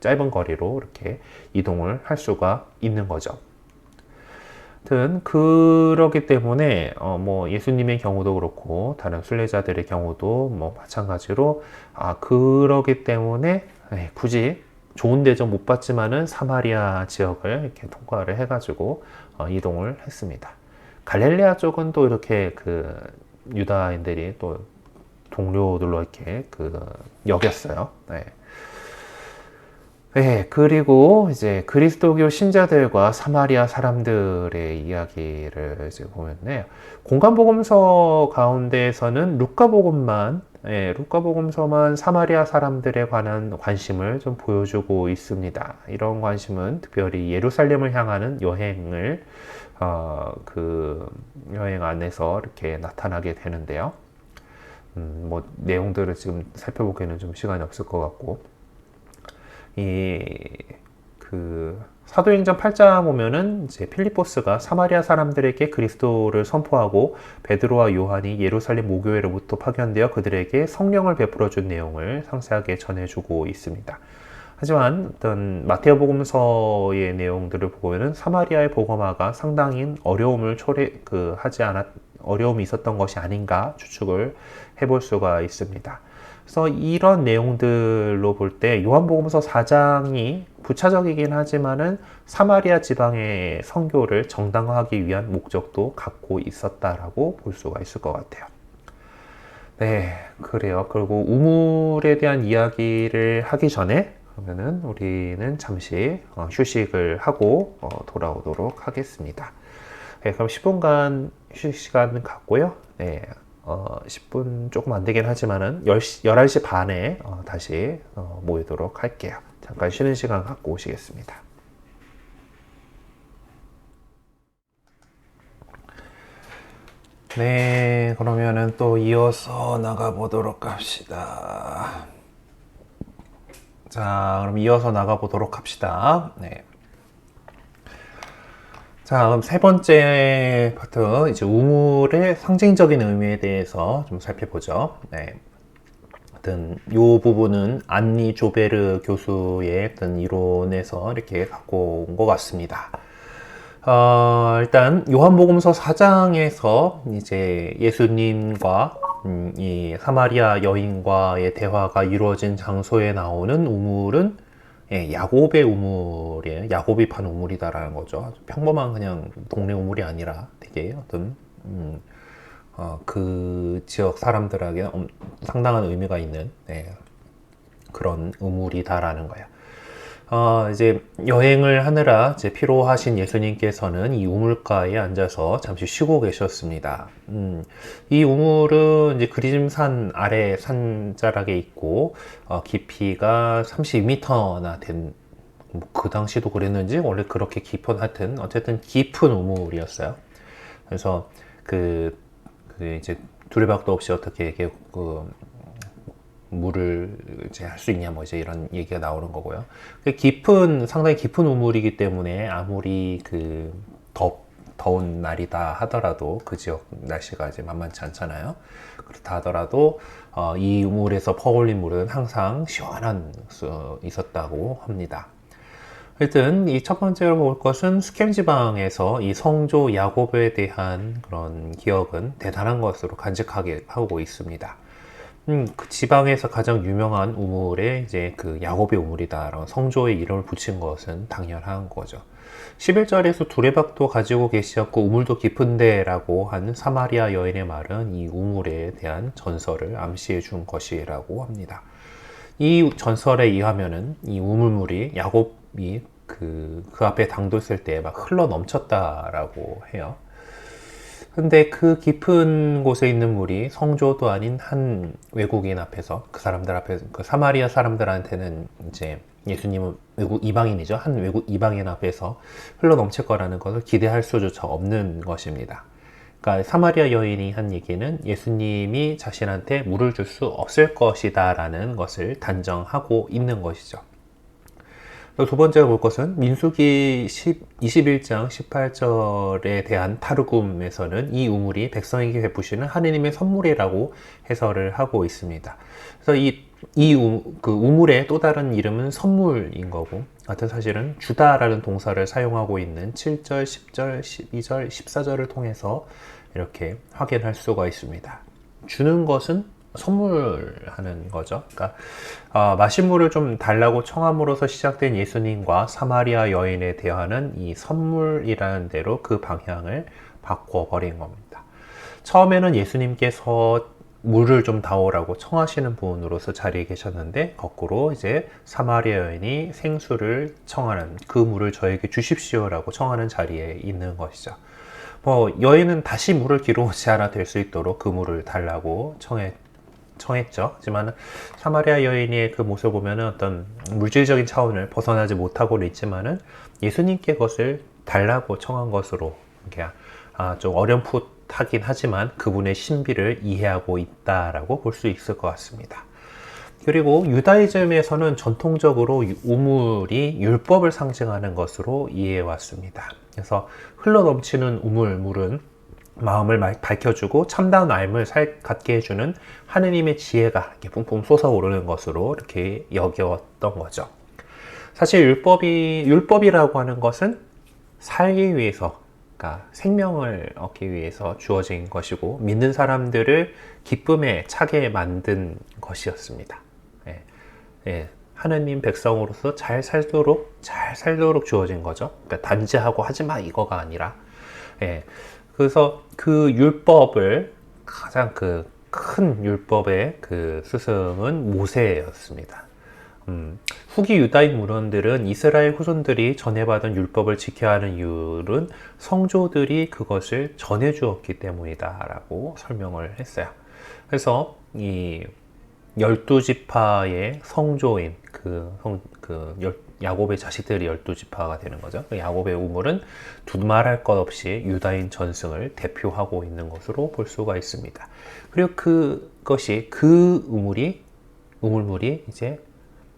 짧은 거리로 이렇게 이동을 할 수가 있는 거죠. 하여튼 그러기 때문에 뭐 예수님의 경우도 그렇고 다른 순례자들의 경우도 뭐 마찬가지로 그러기 때문에 굳이 좋은 대접 못 받지만은 사마리아 지역을 이렇게 통과를 해가지고 이동을 했습니다. 갈릴레아 쪽은 또 이렇게 그 유다인들이 또 동료들로 이렇게 여겼어요. 네, 그리고 이제 그리스도교 신자들과 사마리아 사람들의 이야기를 이제 보면요. 공간복음서 가운데에서는 루카복음서만 사마리아 사람들에 관한 관심을 좀 보여주고 있습니다. 이런 관심은 특별히 예루살렘을 향하는 여행을 그 여행 안에서 이렇게 나타나게 되는데요. 뭐 내용들을 지금 살펴보기에는 좀 시간이 없을 것 같고, 사도행전 8장 보면은 이제 필리포스가 사마리아 사람들에게 그리스도를 선포하고 베드로와 요한이 예루살렘 모교회로부터 파견되어 그들에게 성령을 베풀어 준 내용을 상세하게 전해주고 있습니다. 하지만 어떤 마테오복음서의 내용들을 보면은 사마리아의 복음화가 상당히 어려움이 있었던 것이 아닌가 추측을 해볼 수가 있습니다. 그래서 이런 내용들로 볼 때 요한복음서 4장이 부차적이긴 하지만은 사마리아 지방의 선교를 정당화하기 위한 목적도 갖고 있었다라고 볼 수가 있을 것 같아요. 네, 그래요. 그리고 우물에 대한 이야기를 하기 전에 그러면은 우리는 잠시 휴식을 하고 돌아오도록 하겠습니다. 네, 그럼 10분간 휴식 시간 갖고요. 네. 10분 조금 안 되긴 하지만은 11시 반에 다시 모이도록 할게요. 잠깐 쉬는 시간 갖고 오시겠습니다. 네, 그러면은 또 이어서 나가보도록 합시다. 자, 그럼 이어서 나가보도록 합시다. 네. 자, 그럼 세 번째 파트, 이제 우물의 상징적인 의미에 대해서 좀 살펴보죠. 네. 어떤 요 부분은 안니 조베르 교수의 어떤 이론에서 이렇게 갖고 온 것 같습니다. 일단 요한복음서 4장에서 이제 예수님과 이 사마리아 여인과의 대화가 이루어진 장소에 나오는 우물은 야곱의 우물이에요. 야곱이 판 우물이다라는 거죠. 평범한 그냥 동네 우물이 아니라 되게 어떤 그 지역 사람들에게 상당한 의미가 있는 그런 우물이다라는 거예요. 이제 여행을 하느라 이제 피로하신 예수님께서는 이 우물가에 앉아서 잠시 쉬고 계셨습니다. 이 우물은 이제 그리즘산 아래 산자락에 있고, 깊이가 32m나 된, 그 당시도 그랬는지 원래 그렇게 깊은, 하여튼 어쨌든 깊은 우물이었어요. 그래서 이제 두레박도 없이 어떻게 이렇게 물을 이제 할 수 있냐, 뭐 이제 이런 얘기가 나오는 거고요. 상당히 깊은 우물이기 때문에 아무리 더운 날이다 하더라도 그 지역 날씨가 이제 만만치 않잖아요. 그렇다 하더라도 이 우물에서 퍼올린 물은 항상 시원한 수 있었다고 합니다. 하여튼 이 첫 번째로 볼 것은 수켐 지방에서 이 성조 야곱에 대한 그런 기억은 대단한 것으로 간직하게 하고 있습니다. 그 지방에서 가장 유명한 우물에 이제 그 야곱의 우물이다라고 성조의 이름을 붙인 것은 당연한 거죠. 11절에서 두레박도 가지고 계셨고 우물도 깊은데 라고 한 사마리아 여인의 말은 이 우물에 대한 전설을 암시해 준 것이라고 합니다. 이 전설에 의하면은 이 우물물이 야곱이 그 앞에 당도했을 때 막 흘러 넘쳤다라고 해요. 근데 그 깊은 곳에 있는 물이 성조도 아닌 한 외국인 앞에서, 그 사람들 앞에서, 그 사마리아 사람들한테는 이제 예수님은 외국 이방인이죠. 한 외국 이방인 앞에서 흘러 넘칠 거라는 것을 기대할 수조차 없는 것입니다. 그러니까 사마리아 여인이 한 얘기는 예수님이 자신한테 물을 줄 수 없을 것이다 라는 것을 단정하고 있는 것이죠. 두 번째로 볼 것은 민수기 21장 18절에 대한 타르굼에서는 이 우물이 백성에게 베푸시는 하느님의 선물이라고 해설을 하고 있습니다. 그래서 그 우물의 또 다른 이름은 선물인 거고, 같은 사실은 주다라는 동사를 사용하고 있는 7절, 10절, 12절, 14절을 통해서 이렇게 확인할 수가 있습니다. 주는 것은 선물하는 거죠. 그러니까 마신 물을 좀 달라고 청함으로써 시작된 예수님과 사마리아 여인에 대하는 이 선물이라는 대로 그 방향을 바꿔버린 겁니다. 처음에는 예수님께서 물을 좀 다오라고 청하시는 분으로서 자리에 계셨는데, 거꾸로 이제 사마리아 여인이 생수를 청하는, 그 물을 저에게 주십시오라고 청하는 자리에 있는 것이죠. 여인은 다시 물을 길어오지 않아 될 수 있도록 그 물을 달라고 청했죠. 하지만 사마리아 여인의 그 모습을 보면 어떤 물질적인 차원을 벗어나지 못하고는 있지만은 예수님께 그것을 달라고 청한 것으로 이렇게 좀 어렴풋하긴 하지만 그분의 신비를 이해하고 있다라고 볼 수 있을 것 같습니다. 그리고 유다이즘에서는 전통적으로 우물이 율법을 상징하는 것으로 이해해 왔습니다. 그래서 흘러넘치는 물은 마음을 밝혀주고 참다운 삶을 갖게 해주는 하느님의 지혜가 이렇게 뿜뿜 솟아오르는 것으로 이렇게 여겼던 거죠. 사실 율법이라고 하는 것은 살기 위해서, 그러니까 생명을 얻기 위해서 주어진 것이고, 믿는 사람들을 기쁨에 차게 만든 것이었습니다. 하느님 백성으로서 잘 살도록 주어진 거죠. 그러니까 단지하고 하지마 이거가 아니라. 그래서 그 율법을, 가장 큰 율법의 그 스승은 모세였습니다. 후기 유다인 문헌들은 이스라엘 후손들이 전해받은 율법을 지켜야 하는 이유는 성조들이 그것을 전해주었기 때문이다라고 설명을 했어요. 그래서 이 12지파의 성조인 야곱의 자식들이 12지파가 되는 거죠. 야곱의 우물은 두말할 것 없이 유다인 전승을 대표하고 있는 것으로 볼 수가 있습니다. 그리고 그 우물물이 이제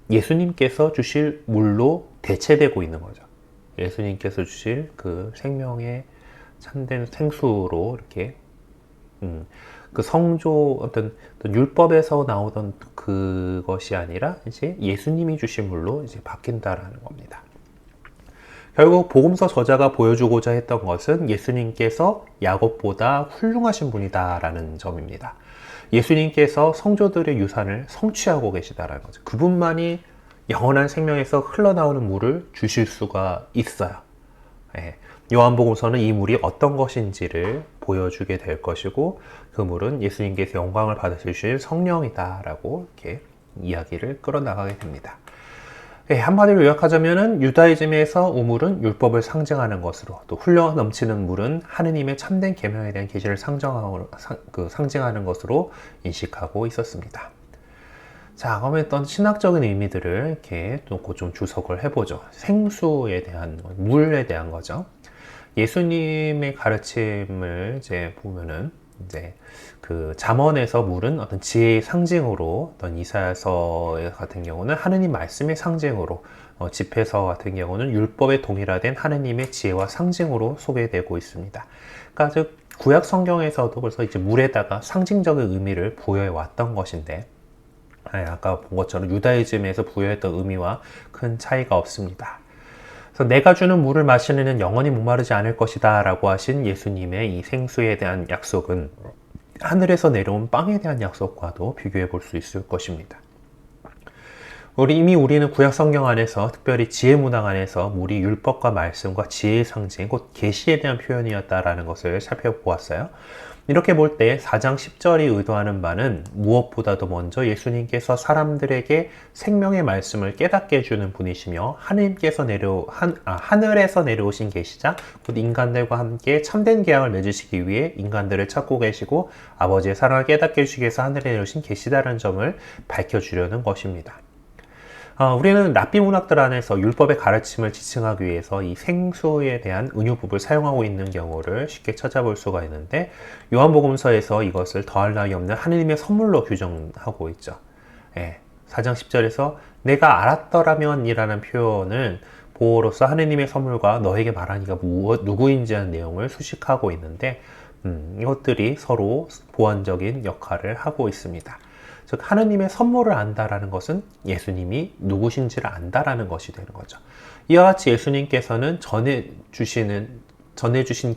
예수님께서 주실 물로 대체되고 있는 거죠. 예수님께서 주실 그 생명의 참된 생수로 이렇게 그 성조 어떤 율법에서 나오던 그것이 아니라 이제 예수님이 주신 물로 이제 바뀐다라는 겁니다. 결국 복음서 저자가 보여주고자 했던 것은 예수님께서 야곱보다 훌륭하신 분이다라는 점입니다. 예수님께서 성조들의 유산을 성취하고 계시다라는 거죠. 그분만이 영원한 생명에서 흘러나오는 물을 주실 수가 있어요. 요한복음서는 이 물이 어떤 것인지를 보여주게 될 것이고, 그 물은 예수님께서 영광을 받으실 성령이다라고 이렇게 이야기를 끌어나가게 됩니다. 한마디로 요약하자면은 유다이즘에서 우물은 율법을 상징하는 것으로, 또 흘러 넘치는 물은 하느님의 참된 계명에 대한 계시를 상징하는 것으로 인식하고 있었습니다. 자, 그러면 어떤 신학적인 의미들을 이렇게 놓고 좀 주석을 해보죠. 생수에 대한, 물에 대한 거죠. 예수님의 가르침을 이제 보면은 이제 그 잠언에서 물은 어떤 지혜의 상징으로, 어떤 이사야서 같은 경우는 하느님 말씀의 상징으로, 집회서 같은 경우는 율법에 동일화된 하느님의 지혜와 상징으로 소개되고 있습니다. 그러니까 즉 구약 성경에서도 벌써 이제 물에다가 상징적인 의미를 부여해 왔던 것인데, 아까 본 것처럼 유다이즘에서 부여했던 의미와 큰 차이가 없습니다. 그래서 내가 주는 물을 마시는 이는 영원히 목마르지 않을 것이다 라고 하신 예수님의 이 생수에 대한 약속은 하늘에서 내려온 빵에 대한 약속과도 비교해 볼 수 있을 것입니다. 이미 우리는 구약 성경 안에서, 특별히 지혜 문학 안에서 물이 율법과 말씀과 지혜의 상징, 곧 계시에 대한 표현이었다라는 것을 살펴보았어요. 이렇게 볼 때 4장 10절이 의도하는 바는 무엇보다도 먼저 예수님께서 사람들에게 생명의 말씀을 깨닫게 해주는 분이시며 하느님께서 하늘에서 내려오신 계시자 곧 인간들과 함께 참된 계약을 맺으시기 위해 인간들을 찾고 계시고 아버지의 사랑을 깨닫게 해주시기 위해서 하늘에 내려오신 계시다라는 점을 밝혀주려는 것입니다. 우리는 랍비 문학들 안에서 율법의 가르침을 지칭하기 위해서 이 생수에 대한 은유법을 사용하고 있는 경우를 쉽게 찾아볼 수가 있는데 요한복음서에서 이것을 더할 나위 없는 하느님의 선물로 규정하고 있죠. 4장 10절에서 내가 알았더라면 이라는 표현은 보호로서 하느님의 선물과 너에게 말하니가 누구인지 하는 내용을 수식하고 있는데 이것들이 서로 보완적인 역할을 하고 있습니다. 즉 하느님의 선물을 안다라는 것은 예수님이 누구신지를 안다라는 것이 되는 거죠. 이와 같이 예수님께서 전해주신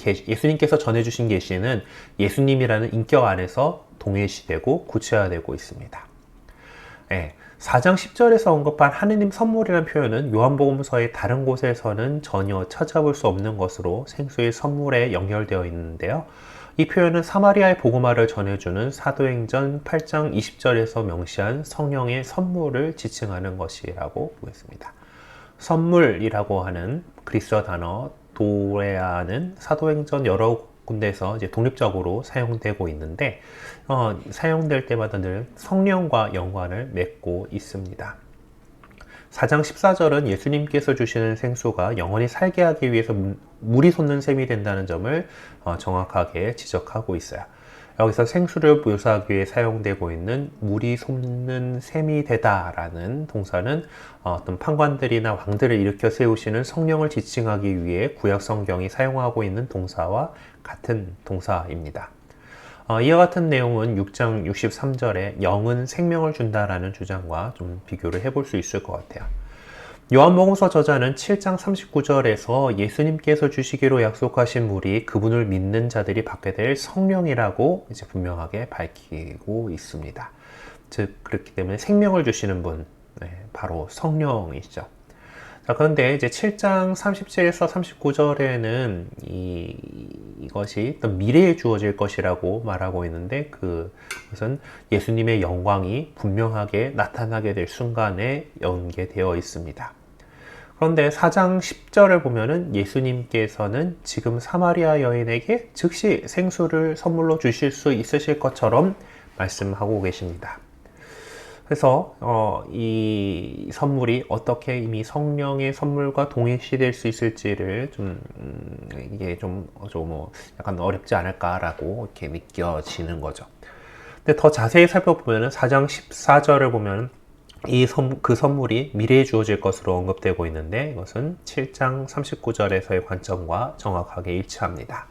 계시는 예수님이라는 인격 안에서 동일시되고 구체화되고 있습니다. 4장 10절에서 언급한 하느님 선물이라는 표현은 요한복음서의 다른 곳에서는 전혀 찾아볼 수 없는 것으로 생수의 선물에 연결되어 있는데요. 이 표현은 사마리아의 복음화를 전해주는 사도행전 8장 20절에서 명시한 성령의 선물을 지칭하는 것이라고 보겠습니다. 선물이라고 하는 그리스어 단어 도레아는 사도행전 여러 군데에서 이제 독립적으로 사용되고 있는데 사용될 때마다 늘 성령과 연관을 맺고 있습니다. 4장 14절은 예수님께서 주시는 생수가 영원히 살게 하기 위해서 물이 솟는 셈이 된다는 점을 정확하게 지적하고 있어요. 여기서 생수를 묘사하기 위해 사용되고 있는 물이 솟는 셈이 되다라는 동사는 어떤 판관들이나 왕들을 일으켜 세우시는 성령을 지칭하기 위해 구약 성경이 사용하고 있는 동사와 같은 동사입니다. 이와 같은 내용은 6장 63절에 영은 생명을 준다라는 주장과 좀 비교를 해볼 수 있을 것 같아요. 요한복음서 저자는 7장 39절에서 예수님께서 주시기로 약속하신 물이 그분을 믿는 자들이 받게 될 성령이라고 이제 분명하게 밝히고 있습니다. 즉 그렇기 때문에 생명을 주시는 분, 바로 성령이시죠. 자, 그런데 이제 7장 37에서 39절에는 이것이 어떤 미래에 주어질 것이라고 말하고 있는데 그것은 예수님의 영광이 분명하게 나타나게 될 순간에 연계되어 있습니다. 그런데 4장 10절을 보면은 예수님께서는 지금 사마리아 여인에게 즉시 생수를 선물로 주실 수 있으실 것처럼 말씀하고 계십니다. 그래서 이 선물이 어떻게 이미 성령의 선물과 동일시될 수 있을지를 이게 좀 약간 어렵지 않을까라고 이렇게 느껴지는 거죠. 근데 더 자세히 살펴보면 4장 14절을 보면 그 선물이 미래에 주어질 것으로 언급되고 있는데 이것은 7장 39절에서의 관점과 정확하게 일치합니다.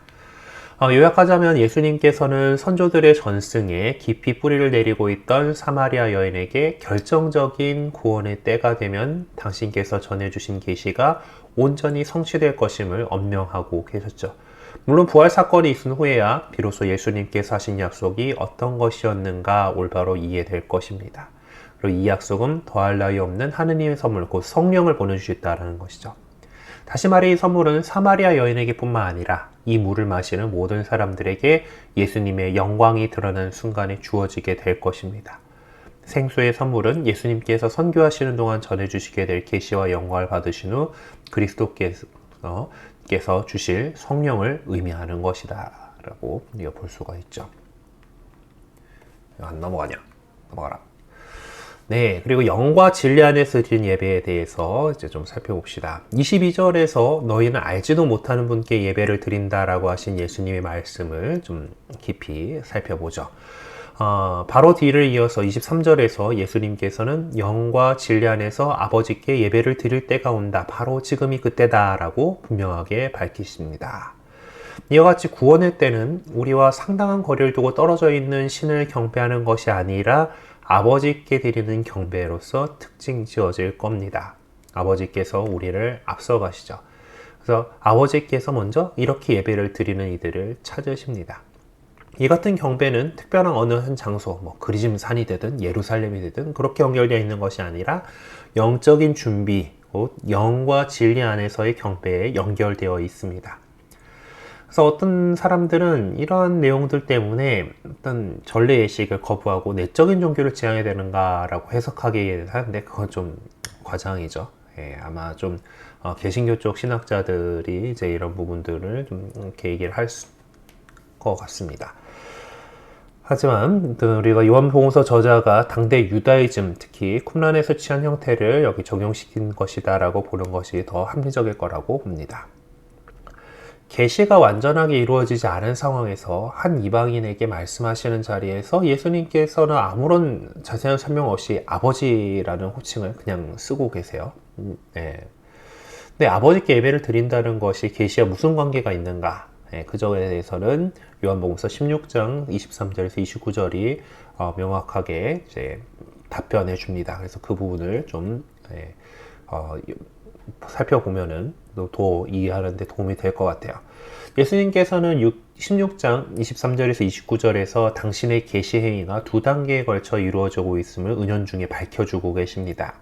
요약하자면 예수님께서는 선조들의 전승에 깊이 뿌리를 내리고 있던 사마리아 여인에게 결정적인 구원의 때가 되면 당신께서 전해주신 계시가 온전히 성취될 것임을 언명하고 계셨죠. 물론 부활 사건이 있은 후에야 비로소 예수님께서 하신 약속이 어떤 것이었는가 올바로 이해될 것입니다. 그리고 이 약속은 더할 나위 없는 하느님의 선물, 곧 성령을 보내주셨다는 것이죠. 다시 말해 이 선물은 사마리아 여인에게 뿐만 아니라 이 물을 마시는 모든 사람들에게 예수님의 영광이 드러나는 순간에 주어지게 될 것입니다. 생수의 선물은 예수님께서 선교하시는 동안 전해주시게 될 계시와 영광을 받으신 후 그리스도께서 주실 성령을 의미하는 것이다 라고 볼 수가 있죠. 안 넘어가냐? 넘어가라. 네, 그리고 영과 진리 안에서 드린 예배에 대해서 이제 좀 살펴봅시다. 22절에서 너희는 알지도 못하는 분께 예배를 드린다라고 하신 예수님의 말씀을 좀 깊이 살펴보죠. 바로 뒤를 이어서 23절에서 예수님께서는 영과 진리 안에서 아버지께 예배를 드릴 때가 온다. 바로 지금이 그때다라고 분명하게 밝히십니다. 이와 같이 구원의 때는 우리와 상당한 거리를 두고 떨어져 있는 신을 경배하는 것이 아니라 아버지께 드리는 경배로서 특징 지어질 겁니다. 아버지께서 우리를 앞서가시죠. 그래서 아버지께서 먼저 이렇게 예배를 드리는 이들을 찾으십니다. 이 같은 경배는 특별한 어느 한 장소, 그리즘 산이 되든 예루살렘이 되든 그렇게 연결되어 있는 것이 아니라 영적인 준비, 곧 영과 진리 안에서의 경배에 연결되어 있습니다. 그래서 어떤 사람들은 이런 내용들 때문에 어떤 전래 예식을 거부하고 내적인 종교를 지향해야 되는가라고 해석하게 하는데 그건 좀 과장이죠. 예, 아마 좀 개신교 쪽 신학자들이 이제 이런 부분들을 좀 이렇게 얘기를 할 것 같습니다. 하지만 우리가 요한복음서 저자가 당대 유다이즘, 특히 쿰란에서 취한 형태를 여기 적용시킨 것이다라고 보는 것이 더 합리적일 거라고 봅니다. 계시가 완전하게 이루어지지 않은 상황에서 한 이방인에게 말씀하시는 자리에서 예수님께서는 아무런 자세한 설명 없이 아버지라는 호칭을 그냥 쓰고 계세요. 네. 근데 아버지께 예배를 드린다는 것이 계시와 무슨 관계가 있는가? 네, 그 점에 대해서는 요한복음서 16장 23절에서 29절이 명확하게 이제 답변해 줍니다. 그래서 그 부분을 좀 살펴보면은 더 이해하는 데 도움이 될 것 같아요. 예수님께서는 16장 23절에서 29절에서 당신의 계시 행위가 두 단계에 걸쳐 이루어지고 있음을 은연중에 밝혀주고 계십니다.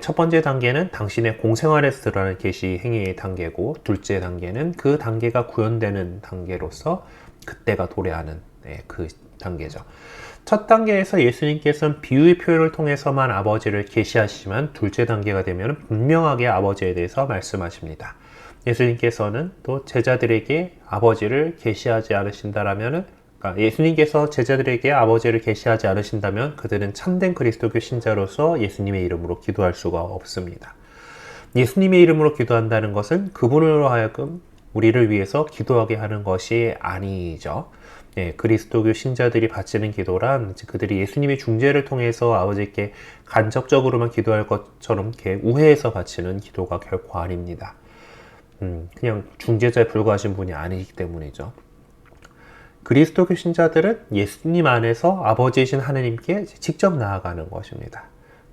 첫 번째 단계는 당신의 공생활에서 드러나는 계시 행위의 단계고, 둘째 단계는 그 단계가 구현되는 단계로서 그때가 도래하는 그 단계죠. 첫 단계에서 예수님께서는 비유의 표현을 통해서만 아버지를 계시하시지만 둘째 단계가 되면 분명하게 아버지에 대해서 말씀하십니다. 예수님께서는 또 제자들에게 아버지를 계시하지 않으신다라면은, 그러니까 예수님께서 제자들에게 아버지를 계시하지 않으신다면 그들은 참된 그리스도교 신자로서 예수님의 이름으로 기도할 수가 없습니다. 예수님의 이름으로 기도한다는 것은 그분으로 하여금 우리를 위해서 기도하게 하는 것이 아니죠. 그리스도교 신자들이 바치는 기도란 그들이 예수님의 중재를 통해서 아버지께 간접적으로만 기도할 것처럼 이렇게 우회해서 바치는 기도가 결코 아닙니다. 그냥 중재자에 불과하신 분이 아니기 때문이죠. 그리스도교 신자들은 예수님 안에서 아버지이신 하느님께 직접 나아가는 것입니다.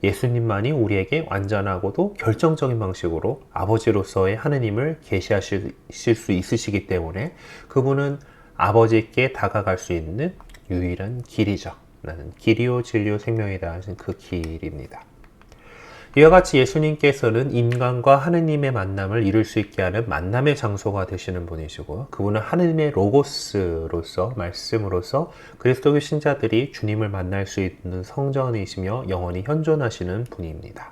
예수님만이 우리에게 완전하고도 결정적인 방식으로 아버지로서의 하느님을 계시하실 수 있으시기 때문에 그분은 아버지께 다가갈 수 있는 유일한 길이죠. 나는 길이요 진리요 생명이다 하신 그 길입니다. 이와 같이 예수님께서는 인간과 하느님의 만남을 이룰 수 있게 하는 만남의 장소가 되시는 분이시고, 그분은 하느님의 로고스로서, 말씀으로서 그리스도교 신자들이 주님을 만날 수 있는 성전이시며 영원히 현존하시는 분입니다.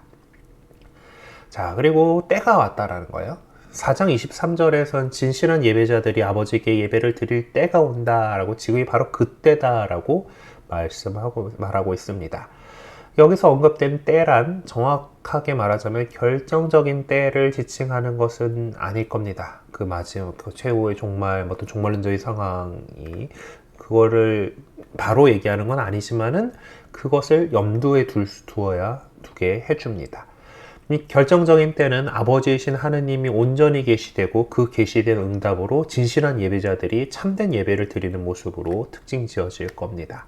자, 그리고 때가 왔다라는 거예요. 4장 23절에선 진실한 예배자들이 아버지께 예배를 드릴 때가 온다라고, 지금이 바로 그때다라고 말하고 있습니다. 여기서 언급된 때란 정확하게 말하자면 결정적인 때를 지칭하는 것은 아닐 겁니다. 그 마지막, 그 최후의 종말, 어떤 종말론적인 상황이 그거를 바로 얘기하는 건 아니지만은 그것을 염두에 두게 해줍니다. 이 결정적인 때는 아버지이신 하느님이 온전히 계시되고 그 계시된 응답으로 진실한 예배자들이 참된 예배를 드리는 모습으로 특징 지어질 겁니다.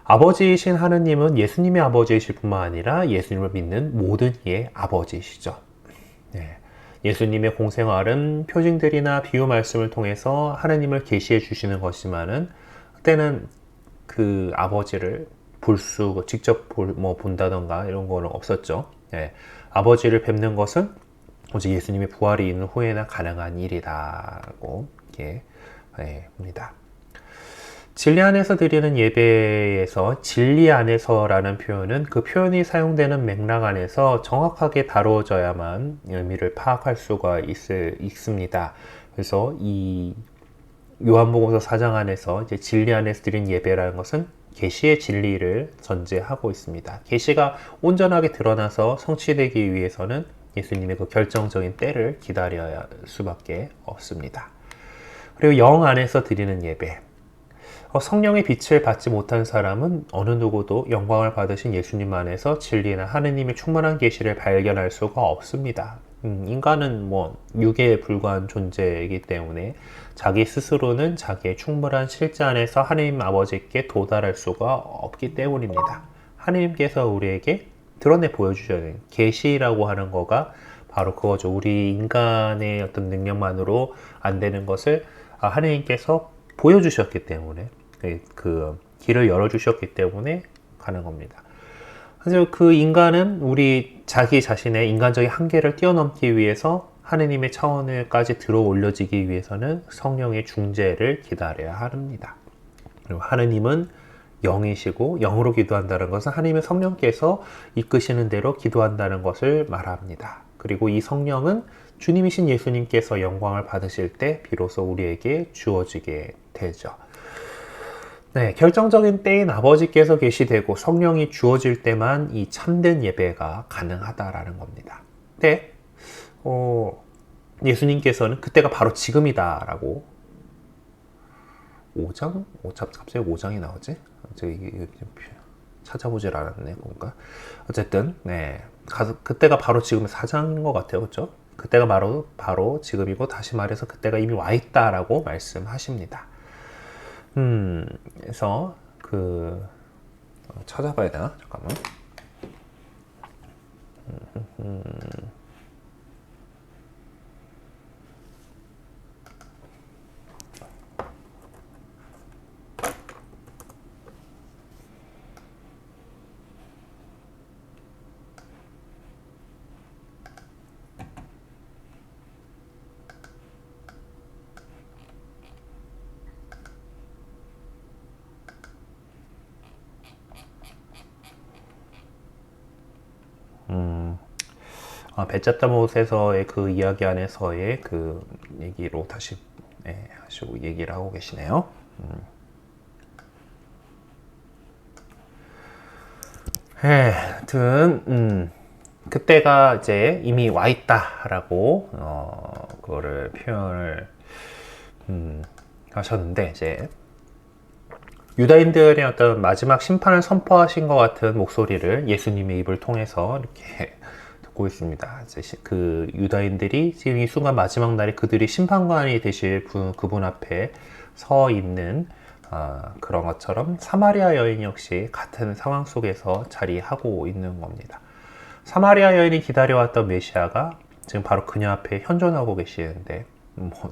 아버지이신 하느님은 예수님의 아버지이실 뿐만 아니라 예수님을 믿는 모든 이의 아버지이시죠. 예수님의 공생활은 표징들이나 비유 말씀을 통해서 하느님을 계시해 주시는 것이지만은 그때는 그 아버지를 직접 본다던가 이런 거는 없었죠. 아버지를 뵙는 것은 오직 예수님의 부활이 있는 후에나 가능한 일이라고 봅니다. 진리 안에서 드리는 예배에서 진리 안에서라는 표현은 그 표현이 사용되는 맥락 안에서 정확하게 다루어져야만 의미를 파악할 수가 있습니다. 그래서 이 요한복음서 4장 안에서 이제 진리 안에서 드린 예배라는 것은 계시의 진리를 전제하고 있습니다. 계시가 온전하게 드러나서 성취되기 위해서는 예수님의 그 결정적인 때를 기다려야 할 수밖에 없습니다. 그리고 영 안에서 드리는 예배. 성령의 빛을 받지 못한 사람은 어느 누구도 영광을 받으신 예수님 안에서 진리나 하느님의 충만한 계시를 발견할 수가 없습니다. 인간은 육에 불과한 존재이기 때문에 자기 스스로는 자기의 충분한 실제 안에서 하느님 아버지께 도달할 수가 없기 때문입니다. 하느님께서 우리에게 드러내 보여주셔야 되는 계시라고 하는 거가 바로 그거죠. 우리 인간의 어떤 능력만으로 안 되는 것을 하느님께서 보여주셨기 때문에, 그 길을 열어주셨기 때문에 가는 겁니다. 그래서 그 인간은 자기 자신의 인간적인 한계를 뛰어넘기 위해서 하느님의 차원을까지 들어 올려지기 위해서는 성령의 중재를 기다려야 합니다. 그리고 하느님은 영이시고 영으로 기도한다는 것은 하느님의 성령께서 이끄시는 대로 기도한다는 것을 말합니다. 그리고 이 성령은 주님이신 예수님께서 영광을 받으실 때 비로소 우리에게 주어지게 되죠. 네, 결정적인 때인 아버지께서 계시되고 성령이 주어질 때만 이 참된 예배가 가능하다라는 겁니다. 근데 예수님께서는 그때가 바로 지금이다라고 5장? 갑자기 5장이 나오지? 찾아보질 않았네, 뭔가. 어쨌든, 네. 그때가 바로 지금 4장인 것 같아요. 그렇죠? 그때가 바로 지금이고, 다시 말해서 그때가 이미 와 있다라고 말씀하십니다. 그래서, 찾아봐야 되나? 잠깐만. 베짜따못에서의 그 이야기 안에서의 그 얘기로 다시 하시고 얘기를 하고 계시네요. 하여튼 그때가 이제 이미 와 있다라고 그거를 표현을 하셨는데 이제 유다인들의 어떤 마지막 심판을 선포하신 것 같은 목소리를 예수님의 입을 통해서 이렇게 듣고 있습니다. 그 유다인들이 지금 이 순간 마지막 날에 그들이 심판관이 되실 그분 앞에 서 있는 그런 것처럼 사마리아 여인 역시 같은 상황 속에서 자리하고 있는 겁니다. 사마리아 여인이 기다려왔던 메시아가 지금 바로 그녀 앞에 현존하고 계시는데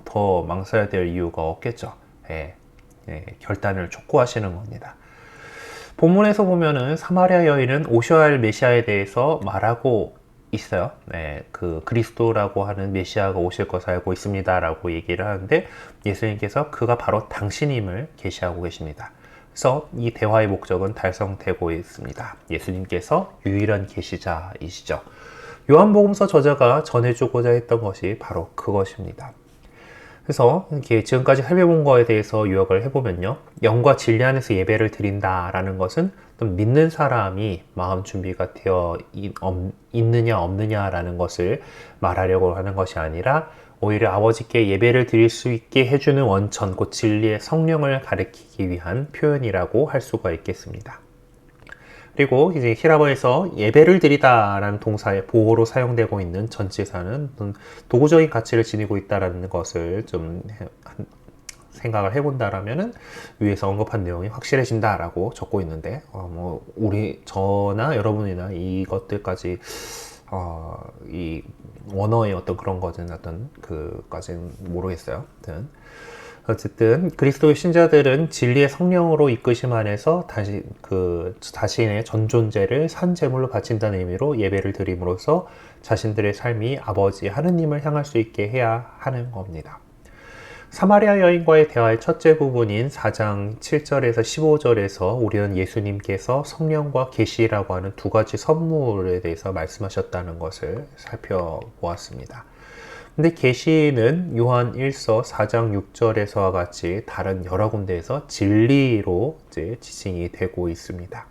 더 망설여야 될 이유가 없겠죠. 결단을 촉구하시는 겁니다. 본문에서 보면은 사마리아 여인은 오셔야 할 메시아에 대해서 말하고 있어요. 그 그리스도라고 하는 메시아가 오실 것을 알고 있습니다 라고 얘기를 하는데 예수님께서 그가 바로 당신임을 계시하고 계십니다. 그래서 이 대화의 목적은 달성되고 있습니다. 예수님께서 유일한 계시자이시죠. 요한복음서 저자가 전해주고자 했던 것이 바로 그것입니다. 그래서 이렇게 지금까지 살펴본 거에 대해서 요약을 해보면요. 영과 진리 안에서 예배를 드린다라는 것은 믿는 사람이 마음 준비가 되어 있느냐 없느냐라는 것을 말하려고 하는 것이 아니라 오히려 아버지께 예배를 드릴 수 있게 해주는 원천, 곧 진리의 성령을 가리키기 위한 표현이라고 할 수가 있겠습니다. 그리고 이제 히라버에서 예배를 드리다라는 동사의 보호로 사용되고 있는 전치사는 도구적인 가치를 지니고 있다라는 것을 좀 생각을 해본다라면은 위에서 언급한 내용이 확실해진다라고 적고 있는데 저나 여러분이나 이것들까지 이 원어의 어떤 그런 것은 어떤 그까지는 모르겠어요. 어쨌든 그리스도의 신자들은 진리의 성령으로 이끄심 안에서 자신의 전 존재를 산 제물로 바친다는 의미로 예배를 드림으로써 자신들의 삶이 아버지 하느님을 향할 수 있게 해야 하는 겁니다. 사마리아 여인과의 대화의 첫째 부분인 4장 7절에서 15절에서 우리는 예수님께서 성령과 계시라고 하는 두 가지 선물에 대해서 말씀하셨다는 것을 살펴보았습니다. 근데 계시는 요한 1서 4장 6절에서와 같이 다른 여러 군데에서 진리로 이제 지칭이 되고 있습니다.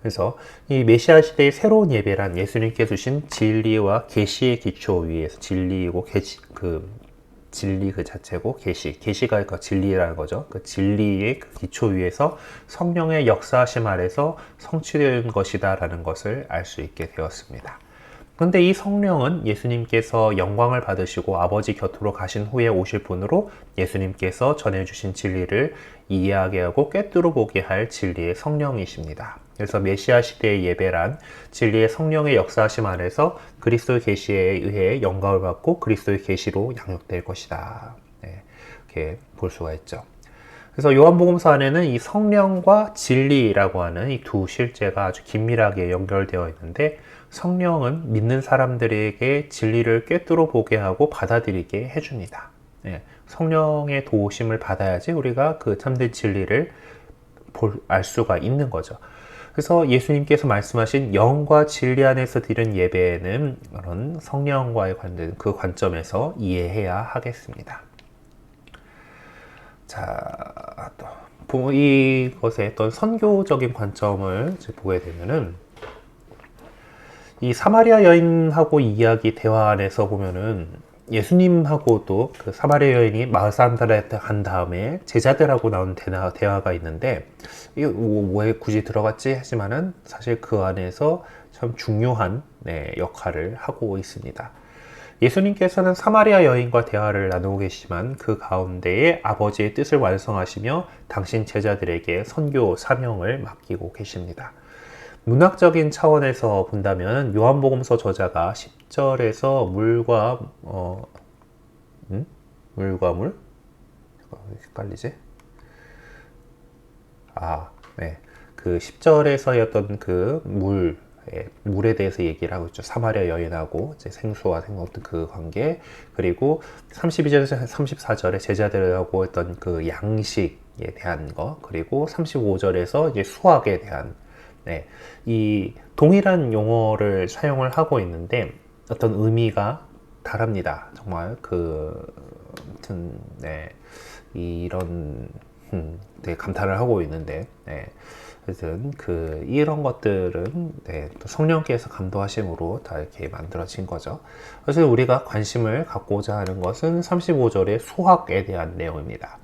그래서 이 메시아 시대의 새로운 예배란 예수님께 주신 진리와 계시의 기초 위에서 진리고 진리 그 자체고 계시가 그 진리라는 거죠. 그 진리의 그 기초 위에서 성령의 역사하심 아래서 성취된 것이다라는 것을 알 수 있게 되었습니다. 그런데 이 성령은 예수님께서 영광을 받으시고 아버지 곁으로 가신 후에 오실 분으로 예수님께서 전해주신 진리를 이해하게 하고 꿰뚫어 보게 할 진리의 성령이십니다. 그래서 메시아 시대의 예배란 진리의 성령의 역사하심 안에서 그리스도의 계시에 의해 영광을 받고 그리스도의 계시로 양육될 것이다. 이렇게 볼 수가 있죠. 그래서 요한복음서 안에는 이 성령과 진리라고 하는 이 두 실제가 아주 긴밀하게 연결되어 있는데 성령은 믿는 사람들에게 진리를 꿰뚫어 보게 하고 받아들이게 해줍니다. 성령의 도우심을 받아야지 우리가 그 참된 진리를 알 수가 있는 거죠. 그래서 예수님께서 말씀하신 영과 진리 안에서 드리는 예배는 그런 성령과의 관련, 그 관점에서 이해해야 하겠습니다. 자, 또 이것의 어떤 선교적인 관점을 보게 되면은 이 사마리아 여인하고 이야기 대화 안에서 보면은 예수님하고도 그 사마리아 여인이 마을 사람들한테 간 다음에 제자들하고 나온 대화가 있는데 이게 왜 굳이 들어갔지 하지만은 사실 그 안에서 참 중요한 역할을 하고 있습니다. 예수님께서는 사마리아 여인과 대화를 나누고 계시지만 그 가운데에 아버지의 뜻을 완성하시며 당신 제자들에게 선교 사명을 맡기고 계십니다. 문학적인 차원에서 본다면 요한복음서 저자가 10절에서 물과 물? 헷갈리지? 그 10절에서의 어떤 그 물에 대해서 얘기를 하고 있죠. 사마리아 여인하고 이제 생수와 생각했던 그 관계, 그리고 32절에서 34절에 제자들하고 했던 그 양식에 대한 거, 그리고 35절에서 이제 수학에 대한 이 동일한 용어를 사용을 하고 있는데 어떤 의미가 다릅니다. 정말 아무튼 이런 되게 감탄을 하고 있는데 하여튼 이런 것들은 또 성령께서 감도하심으로 다 이렇게 만들어진 거죠. 그래서 우리가 관심을 갖고자 하는 것은 35절의 수학에 대한 내용입니다.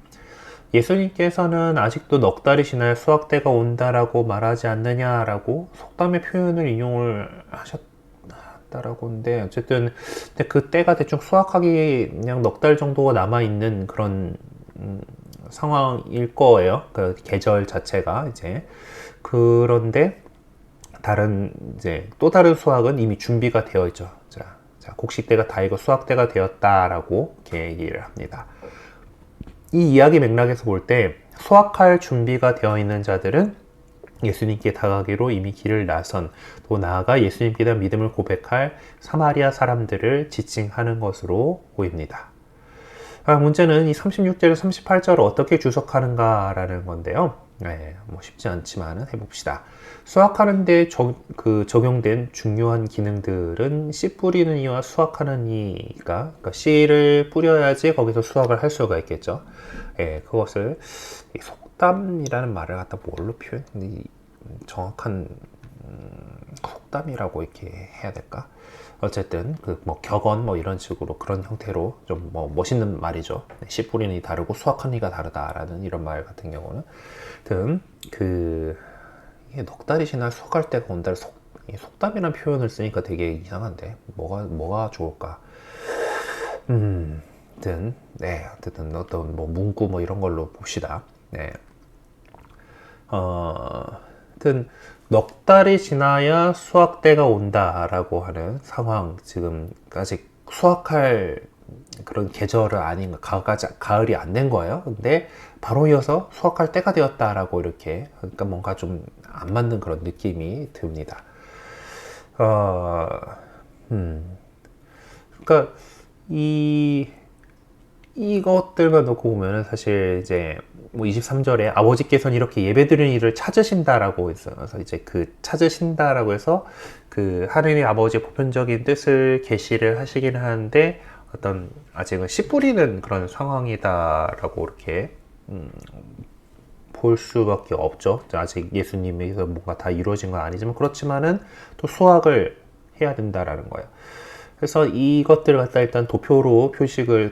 예수님께서는 아직도 넉 달이 지나야 수학 때가 온다라고 말하지 않느냐라고 속담의 표현을 인용을 하셨다라고 하는데, 어쨌든 그 때가 대충 수학하기 그냥 넉 달 정도가 남아 있는 그런 상황일 거예요. 그 계절 자체가 이제. 그런데 또 다른 수학은 이미 준비가 되어 있죠. 자, 곡식 때가 다 익어 수학 때가 되었다라고 이렇게 얘기를 합니다. 이 이야기 맥락에서 볼 때 수학할 준비가 되어 있는 자들은 예수님께 다가가기로 이미 길을 나선, 또 나아가 예수님께 대한 믿음을 고백할 사마리아 사람들을 지칭하는 것으로 보입니다. 문제는 이 36절에서 38절을 어떻게 주석하는가라는 건데요. 쉽지 않지만 해봅시다. 수학하는데 적용된 중요한 기능들은 씨 뿌리는 이와 수학하는 이가, 그러니까 씨를 뿌려야지 거기서 수학을 할 수가 있겠죠. 그것을 속담이라는 말을 갖다 뭘로 정확한 속담이라고 이렇게 해야 될까? 어쨌든 격언 이런 식으로 그런 형태로 좀 멋있는 말이죠. 씨 뿌리는 이 다르고 수학하는 이가 다르다라는 이런 말 같은 경우는 이게 넉 달이 지나 수학할 때가 온다. 속담이라는 표현을 쓰니까 되게 이상한데 뭐가 좋을까? 어쨌든 어떤 문구 이런 걸로 봅시다. 하여튼 넉 달이 지나야 수학 때가 온다라고 하는 상황, 지금 아직 수학할 그런 계절은 아닌 가을이 안 된 거예요. 근데 바로 이어서 수학할 때가 되었다라고 이렇게, 그러니까 뭔가 좀 안 맞는 그런 느낌이 듭니다. 그러니까 이것들만 놓고 보면은 사실 이제 23절에 아버지께서는 이렇게 예배드리는 일을 찾으신다라고 있어요. 그래서 이제 찾으신다라고 해서 하느님 아버지의 보편적인 뜻을 계시를 하시긴 하는데 어떤 아직은 씨 뿌리는 그런 상황이다라고 이렇게 볼 수밖에 없죠. 아직 예수님에서 뭔가 다 이루어진 건 아니지만, 그렇지만은 또 수학을 해야 된다라는 거예요. 그래서 이것들을 갖다 일단 도표로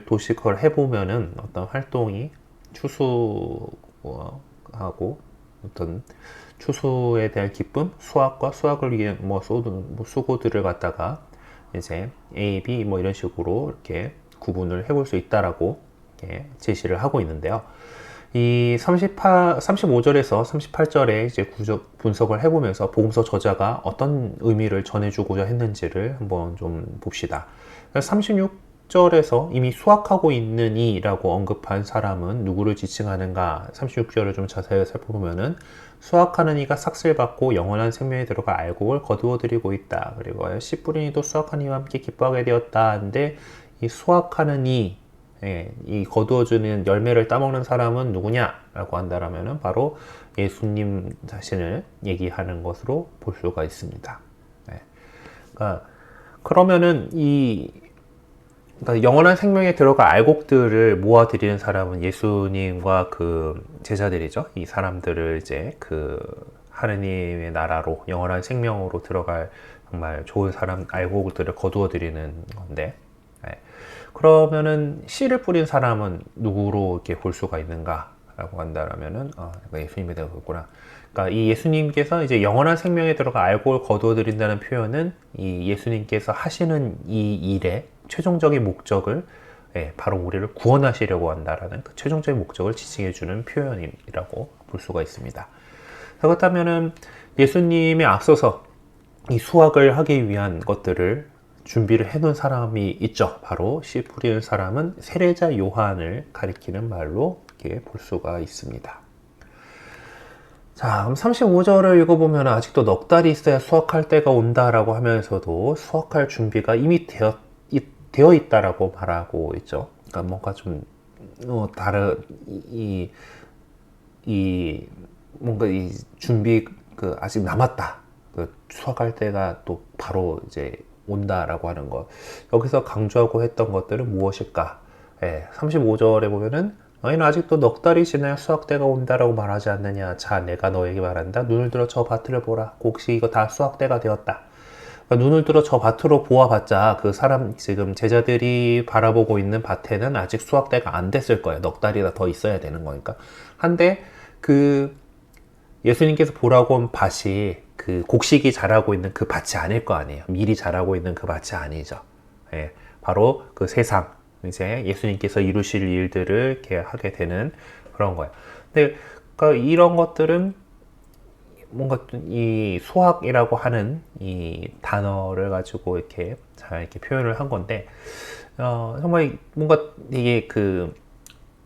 도식을 해보면은 어떤 활동이 추수하고 어떤 추수에 대한 기쁨, 수학을 위해 수고들을 갖다가 이제 A, B 이런 식으로 이렇게 구분을 해볼 수 있다라고 이렇게 제시를 하고 있는데요. 이 35절에서 38절에 이제 분석을 해보면서 복음서 저자가 어떤 의미를 전해주고자 했는지를 한번 좀 봅시다. 36절에서 이미 수학하고 있는 이라고 언급한 사람은 누구를 지칭하는가? 36절을 좀 자세히 살펴보면은 수확하는 이가 삭슬 받고 영원한 생명에 들어가 알곡을 거두어 들이고 있다. 그리고 씨 뿌린 이도 수확하는 이와 함께 기뻐하게 되었다 하는데, 이 수확하는 이, 이 거두어주는 열매를 따먹는 사람은 누구냐라고 한다라면은 바로 예수님 자신을 얘기하는 것으로 볼 수가 있습니다. 그러니까 그러면은 그러니까 영원한 생명에 들어갈 알곡들을 모아드리는 사람은 예수님과 그 제자들이죠. 이 사람들을 이제 그 하느님의 나라로 영원한 생명으로 들어갈 정말 좋은 사람 알곡들을 거두어드리는 건데, 그러면은 씨를 뿌린 사람은 누구로 이렇게 볼 수가 있는가라고 한다라면은 예수님이 되겠구나. 그러니까 이 예수님께서 이제 영원한 생명에 들어가 알곡을 거두어드린다는 표현은 이 예수님께서 하시는 이 일의 최종적인 목적을 바로 우리를 구원하시려고 한다라는 그 최종적인 목적을 지칭해주는 표현이라고 볼 수가 있습니다. 그렇다면은 예수님에 앞서서 이 수확을 하기 위한 것들을 준비를 해놓은 사람이 있죠. 바로 씨 뿌리는 사람은 세례자 요한을 가리키는 말로 이렇게 볼 수가 있습니다. 자, 그럼 35절을 읽어보면 아직도 넉 달이 있어야 수확할 때가 온다라고 하면서도 수확할 준비가 이미 되어 있다라고 말하고 있죠. 그러니까 뭔가 좀 다른 뭔가 이 준비 아직 남았다. 수확할 때가 또 바로 이제 온다라고 하는 것. 여기서 강조하고 했던 것들은 무엇일까? 35절에 보면은 너희는 아직도 넉 달이 지나야 수확 때가 온다라고 말하지 않느냐? 자, 내가 너에게 말한다. 눈을 들어 저 밭을 보라. 혹시 이거 다 수확 때가 되었다. 그러니까 눈을 들어 저 밭으로 보아봤자 그 사람 지금 제자들이 바라보고 있는 밭에는 아직 수확 때가 안 됐을 거예요. 넉 달이나 더 있어야 되는 거니까. 한데 그 예수님께서 보라고 한 밭이 그 곡식이 자라고 있는 그 밭이 아닐 거 아니에요. 밀이 자라고 있는 그 밭이 아니죠. 바로 그 세상, 이제 예수님께서 이루실 일들을 이렇게 하게 되는 그런 거예요. 근데 그러니까 이런 것들은 뭔가 이 수학이라고 하는 이 단어를 가지고 이렇게 잘 이렇게 표현을 한 건데, 정말 뭔가 되게 그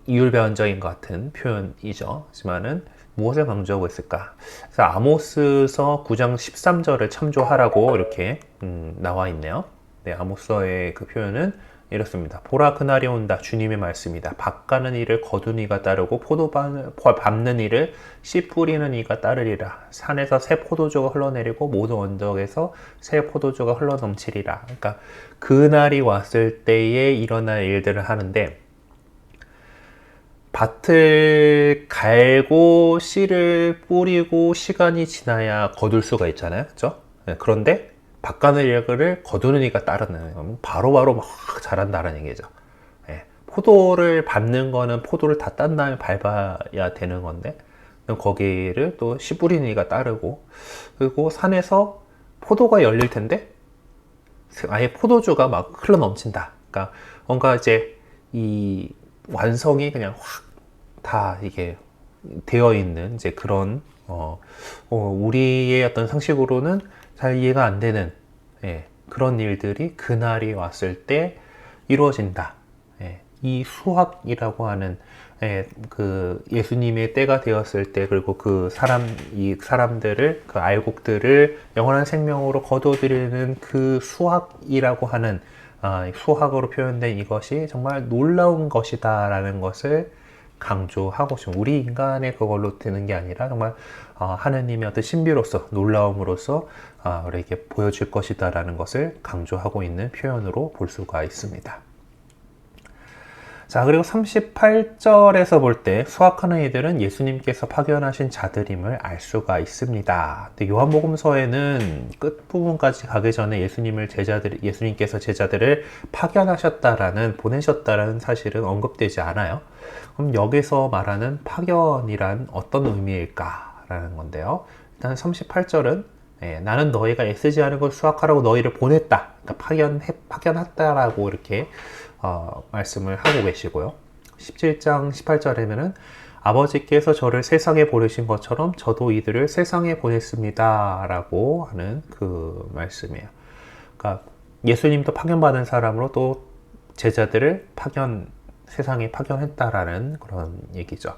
이율배반적인 것 같은 표현이죠. 하지만은 무엇을 강조하고 있을까? 그래서 아모스서 9장 13절을 참조하라고 이렇게 나와 있네요. 네, 아모스서의 그 표현은 이렇습니다. 보라, 그날이 온다. 주님의 말씀이다. 밭 가는 이를 거둔 이가 따르고 포도밭 밟는 이를 씨 뿌리는 이가 따르리라. 산에서 새 포도주가 흘러내리고 모든 언덕에서 새 포도주가 흘러넘치리라. 그러니까 그날이 왔을 때에 일어날 일들을 하는데, 밭을 갈고 씨를 뿌리고 시간이 지나야 거둘 수가 있잖아요. 그렇죠? 그런데 밭 가는 일을 거두는 이가 따르는, 바로바로 막 자란다는 얘기죠. 포도를 밟는 거는 포도를 다 딴 다음에 밟아야 되는 건데, 거기를 또 씨 뿌리는 이가 따르고, 그리고 산에서 포도가 열릴 텐데 아예 포도주가 막 흘러 넘친다. 그러니까 뭔가 이제 이 완성이 그냥 확 다 이게 되어 있는 이제 그런 우리의 어떤 상식으로는 잘 이해가 안 되는 그런 일들이 그날이 왔을 때 이루어진다. 이 수학이라고 하는 그 예수님의 때가 되었을 때, 그리고 이 사람들을, 그 알곡들을 영원한 생명으로 거둬들이는 그 수학이라고 하는 수학으로 표현된 이것이 정말 놀라운 것이다 라는 것을 강조하고 싶은, 우리 인간의 그걸로 되는 게 아니라 정말 하느님의 어떤 신비로서, 놀라움으로서 우리에게 보여줄 것이다 라는 것을 강조하고 있는 표현으로 볼 수가 있습니다. 자, 그리고 38절에서 볼 때 수확하는 이들은 예수님께서 파견하신 자들임을 알 수가 있습니다. 근데 요한복음서에는 끝부분까지 가기 전에 예수님께서 제자들을 보내셨다라는 사실은 언급되지 않아요. 그럼 여기서 말하는 파견이란 어떤 의미일까라는 건데요. 일단 38절은 나는 너희가 애쓰지 않은 걸 수확하라고 너희를 보냈다. 그러니까 파견했다라고 이렇게 말씀을 하고 계시고요. 17장 18절에는 아버지께서 저를 세상에 보내신 것처럼 저도 이들을 세상에 보냈습니다 라고 하는 그 말씀이에요. 그러니까 예수님도 파견받은 사람으로 또 제자들을 세상에 파견했다라는 그런 얘기죠.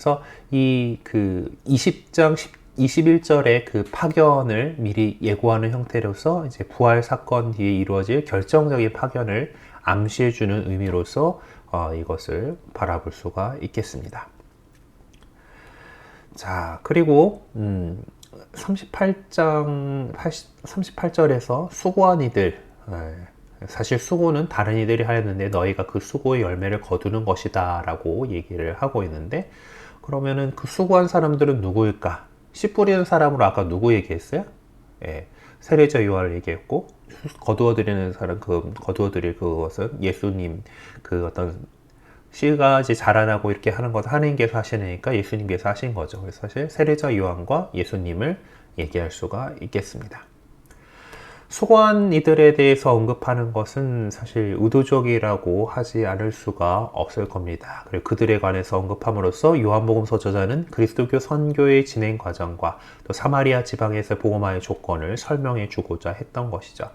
그래서 이 그 20장 21절의 그 파견을 미리 예고하는 형태로서 이제 부활 사건 뒤에 이루어질 결정적인 파견을 암시해주는 의미로서 이것을 바라볼 수가 있겠습니다. 자, 그리고 38절에서 수고한 이들, 사실 수고는 다른 이들이 하였는데 너희가 그 수고의 열매를 거두는 것이다 라고 얘기를 하고 있는데, 그러면은 그 수고한 사람들은 누구일까? 씨 뿌리는 사람으로 아까 누구 얘기했어요? 세례자 요한을 얘기했고, 거두어드리는 사람, 거두어드릴 그것은 예수님, 그 어떤 씨가 이제 자라나고 이렇게 하는 것 하나님께서 하시니까 예수님께서 하신 거죠. 그래서 사실 세례자 요한과 예수님을 얘기할 수가 있겠습니다. 수고한 이들에 대해서 언급하는 것은 사실 의도적이라고 하지 않을 수가 없을 겁니다. 그리고 그들에 관해서 언급함으로써 요한복음서 저자는 그리스도교 선교의 진행 과정과 또 사마리아 지방에서 복음화의 조건을 설명해 주고자 했던 것이죠.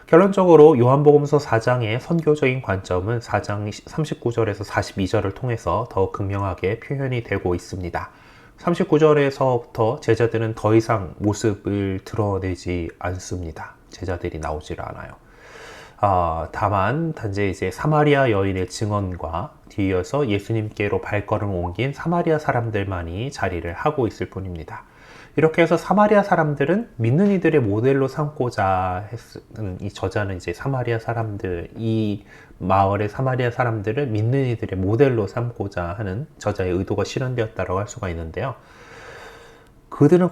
결론적으로 요한복음서 4장의 선교적인 관점은 4장 39절에서 42절을 통해서 더욱 극명하게 표현이 되고 있습니다. 39절에서부터 제자들은 더 이상 모습을 드러내지 않습니다. 제자들이 나오질 않아요. 다만 단지 이제 사마리아 여인의 증언과 뒤이어서 예수님께로 발걸음을 옮긴 사마리아 사람들만이 자리를 하고 있을 뿐입니다. 이렇게 해서 사마리아 사람들은 믿는 이들의 모델로 삼고자 했는 이 저자는 이제 사마리아 사람들, 이 마을의 사마리아 사람들을 믿는 이들의 모델로 삼고자 하는 저자의 의도가 실현되었다고 할 수가 있는데요. 그들은